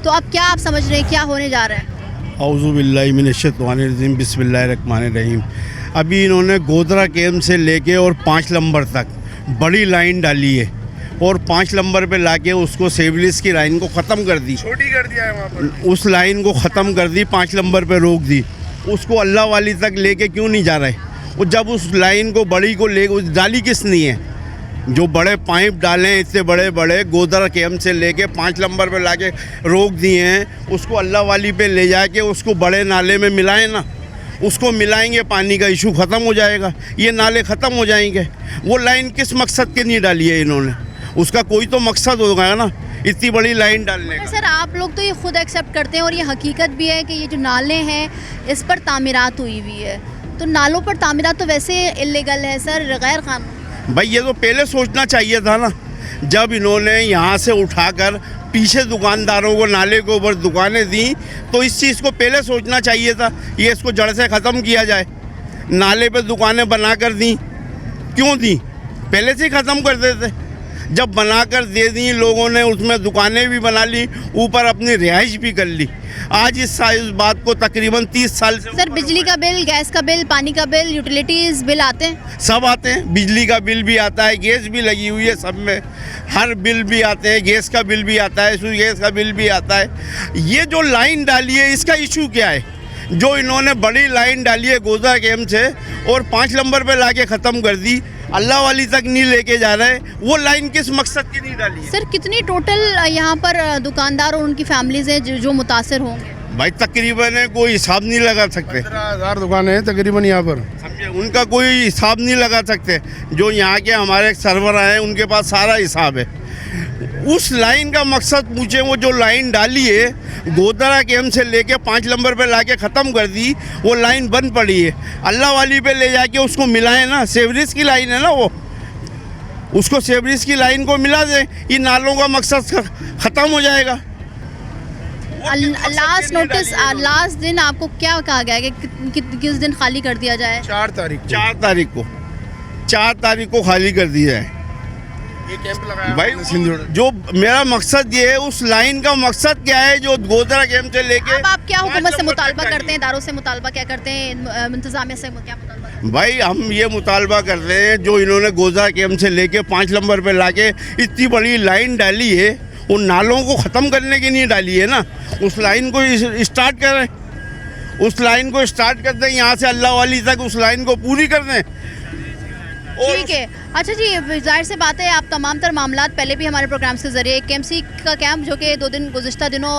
तो अब क्या आप समझ रहे हैं क्या होने जा रहा है? औज़ु बिल्लाहि मिनश्शैतानिर्रजीम, बिस्मिल्लाहिर्रहमानिर्रहीम। अभी इन्होंने गोदरा कैम्प से लेके और 5 नंबर तक बड़ी लाइन डाली है, और 5 नंबर पे लाके उसको सिविलिस की लाइन को ख़त्म कर दी, छोटी कर दिया है वहाँ पर। उस लाइन को ख़त्म कर दी, 5 नंबर पे रोक दी। उसको अल्लाह वाली तक लेके क्यों नहीं जा रहे? और जब उस लाइन को बड़ी को ले डाली किस नहीं है? जो बड़े पाइप डाले हैं इतने बड़े बड़े, गोदरा कैम्प से लेके 5 नंबर पे लाके रोक दिए हैं, उसको अल्लाह वाली पे ले जाके उसको बड़े नाले में मिलाएं ना, उसको मिलाएंगे, पानी का इशू ख़त्म हो जाएगा, ये नाले ख़त्म हो जाएंगे। वो लाइन किस मकसद के नहीं डाली है इन्होंने? उसका कोई तो मकसद होगा ना, इतनी बड़ी लाइन डालने का। सर आप लोग तो ये खुद एक्सेप्ट करते हैं, और ये हकीकत भी है कि ये जो नाले हैं इस पर तामीरात हुई हुई है, तो नालों पर तामीरात तो वैसे इल्लीगल है सर, गैर कानूनी। भाई ये तो पहले सोचना चाहिए था ना, जब इन्होंने यहाँ से उठाकर पीछे दुकानदारों को नाले के ऊपर दुकानें दी, तो इस चीज़ को पहले सोचना चाहिए था, ये इसको जड़ से ख़त्म किया जाए। नाले पे दुकानें बना कर दी, क्यों दी? पहले से ही ख़त्म कर देते। जब बनाकर दे दी लोगों ने, उसमें दुकानें भी बना ली, ऊपर अपनी रिहाइश भी कर ली। आज इस बात को तकरीबन 30 साल से सर बिजली का बिल, गैस का बिल, पानी का बिल, यूटिलिटीज़ बिल आते हैं? सब आते हैं। बिजली का बिल भी आता है, गैस भी लगी हुई है, सब में हर बिल भी आते हैं। गैस का बिल भी आता है, स्विच गैस का बिल भी आता है। ये जो लाइन डाली है, इसका इशू क्या है? जो इन्होंने बड़ी लाइन डाली है गोदा कैंप से और 5 नंबर पे लाके ख़त्म कर दी, अल्लाह वाली तक नहीं लेके जा रहे, वो लाइन किस मकसद की नहीं डाली है? सर कितनी टोटल यहाँ पर दुकानदार और उनकी फैमिलीज हैं जो मुतासर होंगे? भाई तकरीबन है, कोई हिसाब नहीं लगा सकते। 15,000 दुकानें हैं तकरीबन यहाँ पर, समझे, उनका कोई हिसाब नहीं लगा सकते। जो यहाँ के हमारे सर्वर आए हैं उनके पास सारा हिसाब है। उस लाइन का मकसद पूछे, वो जो लाइन डाली है गोदरा कैंप से लेके 5 नंबर पे लाके ख़त्म कर दी, वो लाइन बंद पड़ी है। अल्लाह वाली पे ले जाके उसको मिलाएं ना, सेवरेज की लाइन है ना वो, उसको सेवरेज की लाइन को मिला दें, इन नालों का मकसद ख़त्म हो जाएगा। लास्ट नोटिस, लास्ट दिन आपको क्या कहा गया है कि किस दिन खाली कर दिया जाए? 4 तारीख को खाली कर दिया है। ये कैंप लगाया भाई जो मेरा मकसद ये है, उस लाइन का मकसद क्या है जो गोदरा कैंप से लेके अब आप क्या हुकूमत से मुतालबा करते हैं, इदारों से मुतालबा क्या करते हैं, इंतजामिया से क्या मुतालबा करते हैं? भाई हम ये मुतालबा कर रहे हैं, जो इन्होंने गोदरा कैंप से लेके 5 नंबर पे लाके इतनी बड़ी लाइन डाली है, उन नालों को ख़त्म करने की नहीं डाली है ना, उस लाइन को स्टार्ट करें, उस लाइन को स्टार्ट कर दें, यहाँ से अल्लाह वाली तक उस लाइन को पूरी कर दें। ठीक है। अच्छा जी, जाहिर सी बात है, आप तमाम तर मामलात पहले भी हमारे प्रोग्राम्स के ज़रिए KMC का कैंप जो कि 2 दिन गुज़िश्ता दिनों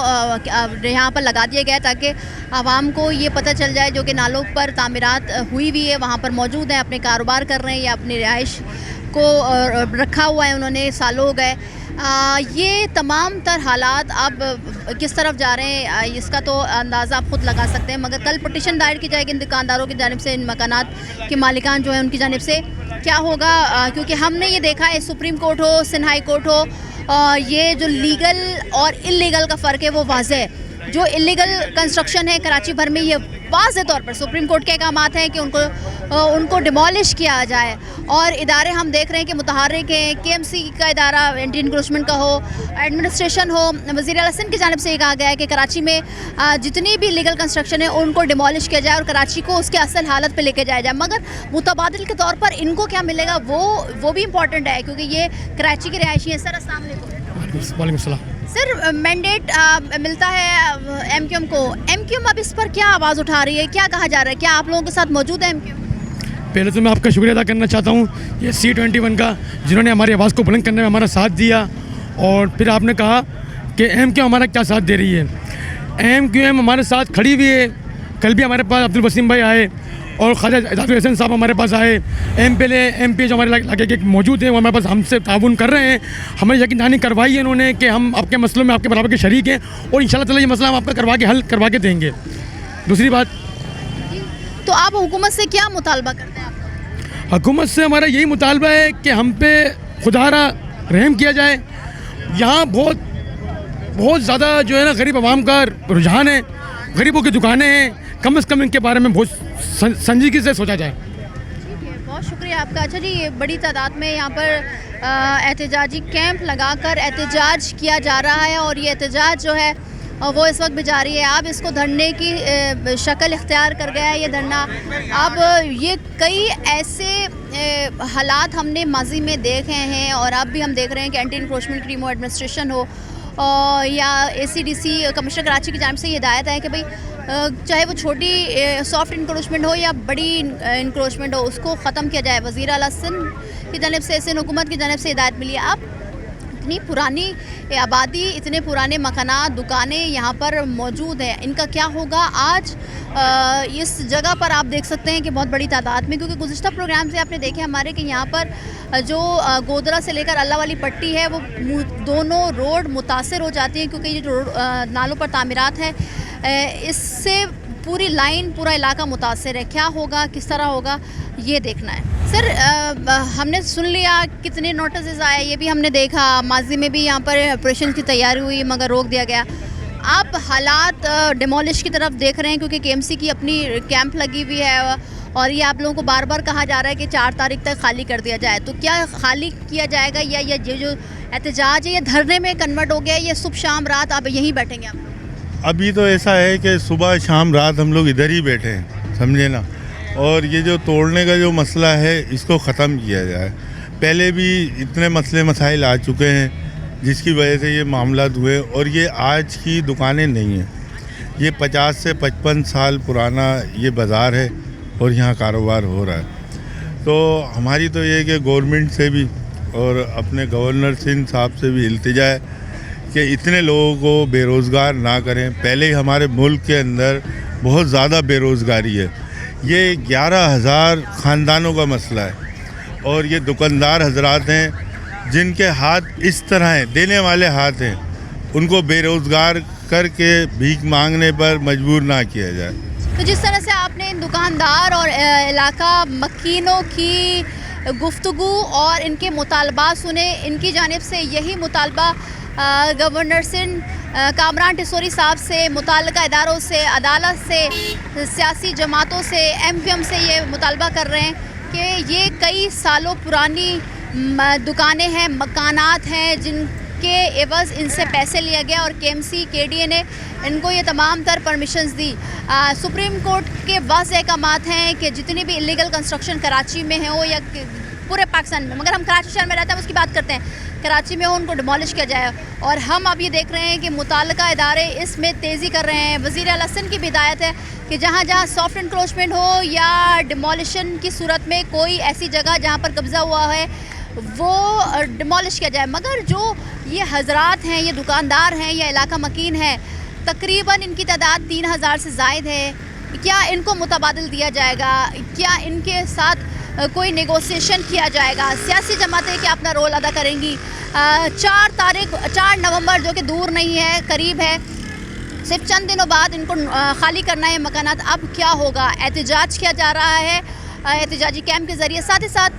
यहाँ पर लगा दिया गया ताकि आवाम को ये पता चल जाए जो कि नालों पर तामीरात हुई हुई है, वहाँ पर मौजूद हैं, अपने कारोबार कर रहे हैं या अपनी रिहाइश को रखा हुआ है उन्होंने, सालों हो गए। ये तमाम तर हालात अब किस तरफ जा रहे हैं इसका तो अंदाज़ा आप खुद लगा सकते हैं, मगर कल पटिशन दायर की जाएगी इन दुकानदारों की जानिब से, इन मकानात के मालिकान जो है उनकी जानिब से। क्या होगा, क्योंकि हमने ये देखा है सुप्रीम कोर्ट हो, सिंध हाई कोर्ट हो, ये जो लीगल और इल्लीगल का फ़र्क है वो वाज़ेह है। जो इल्लीगल कंस्ट्रक्शन है कराची भर में, ये वाज़ेह तौर पर सुप्रीम कोर्ट के अहकामात हैं कि उनको डिमोलिश किया जाए, और इदारे हम देख रहे हैं कि मुतहर्रिक हैं। KMC का इदारा एंटी इंक्रोचमेंट का हो, एडमिनिस्ट्रेशन हो, वज़ीर आला सिंध की जानिब से ये कहा गया है कि कराची में जितनी भी लीगल कंस्ट्रक्शन है उनको डिमोलिश किया जाए और कराची को उसके असल हालत पे लेके जाया जाए। मगर मुतबादिल के तौर पर इनको क्या मिलेगा वो भी इम्पॉर्टेंट है, क्योंकि ये कराची के रिहायशी हैं। सर अस्सलाम वालेकुम। वालेकुम सलाम। सर मैंडेट मिलता है MQM को, MQM अब इस पर क्या आवाज़ उठा रही है, क्या कहा जा रहा है, क्या आप लोगों के साथ मौजूद है MQM? पहले तो मैं आपका शुक्रिया अदा करना चाहता हूँ ये C21 का, जिन्होंने हमारी आवाज़ को बुलंद करने में हमारा साथ दिया। और फिर आपने कहा कि MQM हमारा क्या साथ दे रही है। MQM हमारे साथ खड़ी हुई है। कल भी हमारे पास अब्दुल वसीम भाई आए और ख्वाजा एजाजुल हसन साहब हमारे पास आए, MP जो हमारे इलाके के मौजूद हैं वो हमारे पास हमसे ताउन कर रहे हैं। हमें यकीन दहानी करवाई है इन्होंने कि हम आपके मसलों में आपके बराबर के शरीक हैं और इंशाल्लाह ताला ये मसला हम आपका हल करवा के देंगे। दूसरी बात, तो आप हुकूमत से क्या मुतालबा करते हैं? आप हुकूमत से हमारा यही मुतालबा है कि हम पे खुदारा रहम किया जाए। यहाँ बहुत ज़्यादा जो है ना गरीब आवाम का रुझान है, गरीबों की दुकानें हैं, कम से कम इनके बारे में बहुत संजीदगी से सोचा जाए। ठीक है, बहुत शुक्रिया आपका। अच्छा जी, बड़ी तादाद में यहाँ पर एहतजाजी कैंप लगाकर एहतजाज किया जा रहा है और ये एहतजाज जो है वो इस वक्त भी जारी है। अब इसको धरने की शक्ल इख्तियार कर गया है ये धरना। अब ये कई ऐसे हालात हमने माजी में देखे हैं और अब भी हम देख रहे हैं कि एंटी इंक्रोचमेंट टीम हो, एडमिनिस्ट्रेशन हो या ACDC कमिश्नर कराची की जानिब से ये हिदायत है कि भाई चाहे वो छोटी सॉफ्ट इंक्रोचमेंट हो या बड़ी इंक्रोचमेंट हो, उसको ख़त्म किया जाए। वज़ीर आला सिंध की जानिब से, सिंध हुकूमत की जानिब से हिदायत मिली है। अब इतनी पुरानी आबादी, इतने पुराने मकानात, दुकानें यहाँ पर मौजूद हैं, इनका क्या होगा? आज इस जगह पर आप देख सकते हैं कि बहुत बड़ी तादाद में, क्योंकि गुज़िश्ता प्रोग्राम से आपने देखे हमारे कि यहाँ पर जो गोदरा से लेकर अल्लाह वाली पट्टी है वो दोनों रोड मुतासर हो जाती हैं, क्योंकि ये जो नालों पर तामीरात है इससे पूरी लाइन, पूरा इलाका मुतासर है। क्या होगा, किस तरह होगा, ये देखना है। सर हमने सुन लिया कितने नोटिस आए, ये भी हमने देखा। माजी में भी यहाँ पर ऑपरेशन की तैयारी हुई मगर रोक दिया गया। आप हालात डिमोलिश की तरफ देख रहे हैं क्योंकि KMC की अपनी कैंप लगी हुई है और ये आप लोगों को बार बार कहा जा रहा है कि 4 तारीख तक खाली कर दिया जाए, तो क्या खाली किया जाएगा या ये जो एहतजाज है ये धरने में कन्वर्ट हो गया है, ये सुबह शाम रात आप यहीं बैठेंगे आप लोग? अभी तो ऐसा है कि सुबह शाम रात हम लोग इधर ही बैठे हैं, समझे ना। और ये जो तोड़ने का जो मसला है इसको ख़त्म किया जाए। पहले भी इतने मसले मसाइल आ चुके हैं जिसकी वजह से ये मामला हुए, और ये आज की दुकानें नहीं हैं, ये 50 से 55 साल पुराना ये बाज़ार है और यहाँ कारोबार हो रहा है। तो हमारी तो ये कि गवर्नमेंट से भी और अपने गवर्नर सिंह साहब से भी इल्तिजा है कि इतने लोगों को बेरोज़गार ना करें। पहले ही हमारे मुल्क के अंदर बहुत ज़्यादा बेरोज़गारी है, ये 11,000 ख़ानदानों का मसला है, और ये दुकानदार हजरात हैं जिनके हाथ इस तरह हैं, देने वाले हाथ हैं, उनको बेरोज़गार करके भीख मांगने पर मजबूर ना किया जाए। तो जिस तरह से आपने इन दुकानदार और इलाका मकीनों की गुफ्तगू और इनके मुतालबात सुने, इनकी जानिब से यही मुतालबा गवर्नर सिंह कामरान टिसोरी साहब से, मुताल्लिका इदारों से, अदालत से, सियासी जमातों से, MPM से ये मुतालबा कर रहे हैं कि ये कई सालों पुरानी दुकानें हैं, मकानात हैं जिनके एवज़ इनसे पैसे लिया गया और KMC KDA ने इनको ये तमाम तर परमिशंस दी। सुप्रीम कोर्ट के वाज़ अहकामात हैं कि जितनी भी इलीगल कंस्ट्रक्शन कराची में हो या पूरे पाकिस्तान में, मगर हम कराची शहर में रहते हैं उसकी बात करते हैं, कराची में हो उनको डिमोलिश किया जाए। और हम अब ये देख रहे हैं कि मुताल्लिका इदारे इसमें तेज़ी कर रहे हैं। वज़ीर आला सिंध की भी हिदायत है कि जहाँ जहाँ सॉफ्ट इंक्रोचमेंट हो या डिमोलिशन की सूरत में कोई ऐसी जगह जहाँ पर कब्ज़ा हुआ है वो डिमोलिश किया जाए। मगर जो ये हजरात हैं, ये दुकानदार हैं, ये इलाका मकीन है, तकरीबन इनकी तादाद 3,000 से ज़ायद है। क्या इनको मुतबादिल दिया जाएगा? क्या इनके साथ कोई नेगोशिएशन किया जाएगा? सियासी जमातें क्या अपना रोल अदा करेंगी? 4 नवंबर जो कि दूर नहीं है, करीब है, सिर्फ चंद दिनों बाद इनको खाली करना है मकानात। अब क्या होगा? एहतजाज किया जा रहा है एहतजाजी कैंप के ज़रिए, साथ ही साथ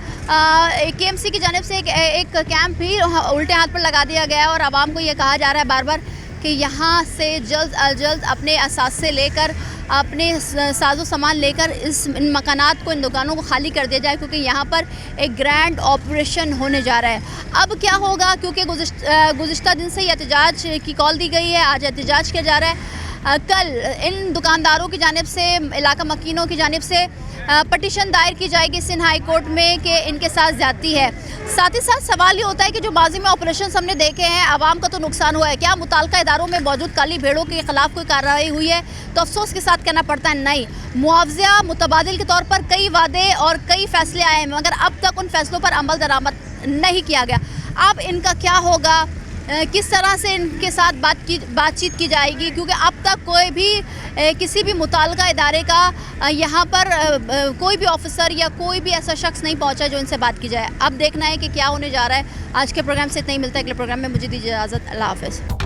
KMC की जानिब से एक कैंप भी उल्टे हाथ पर लगा दिया गया है और आवाम को ये कहा जा रहा है बार बार कि यहाँ से जल्द अज जल्द अपने असास से लेकर अपने साजो सामान लेकर इन मकानात को, इन दुकानों को खाली कर दिया जाए, क्योंकि यहाँ पर एक ग्रैंड ऑपरेशन होने जा रहा है। अब क्या होगा, क्योंकि गुज़िश्ता दिन से ही एहतजाज की कॉल दी गई है, आज एहतजाज किया जा रहा है। कल इन दुकानदारों की जानिब से, इलाका मकीनों की जानिब से पटिशन दायर की जाएगी सिंध हाई कोर्ट में कि इनके साथ ज़्यादती है। साथ ही साथ सवाल ये होता है कि जो माजी में ऑपरेशन हमने देखे हैं, आवाम का तो नुकसान हुआ है, क्या मुताल्लिका इदारों में मौजूद काली भेड़ों के खिलाफ कोई कार्रवाई हुई है? तो अफसोस के साथ कहना पड़ता है नहीं। मुआवजा मुतबादिल के तौर पर कई वादे और कई फैसले आए हैं, मगर अब तक उन फैसलों पर अमल दरामद नहीं किया गया। अब इनका क्या होगा, किस तरह से इनके साथ बातचीत की जाएगी, क्योंकि अब तक कोई भी किसी भी मुताल्लिका इदारे का यहाँ पर कोई भी ऑफिसर या कोई भी ऐसा शख्स नहीं पहुँचा जो इनसे बात की जाए। अब देखना है कि क्या होने जा रहा है। आज के प्रोग्राम से इतना ही, मिलता है अगले प्रोग्राम में, मुझे दीजिए इजाज़त, अल्लाह हाफ़िज़।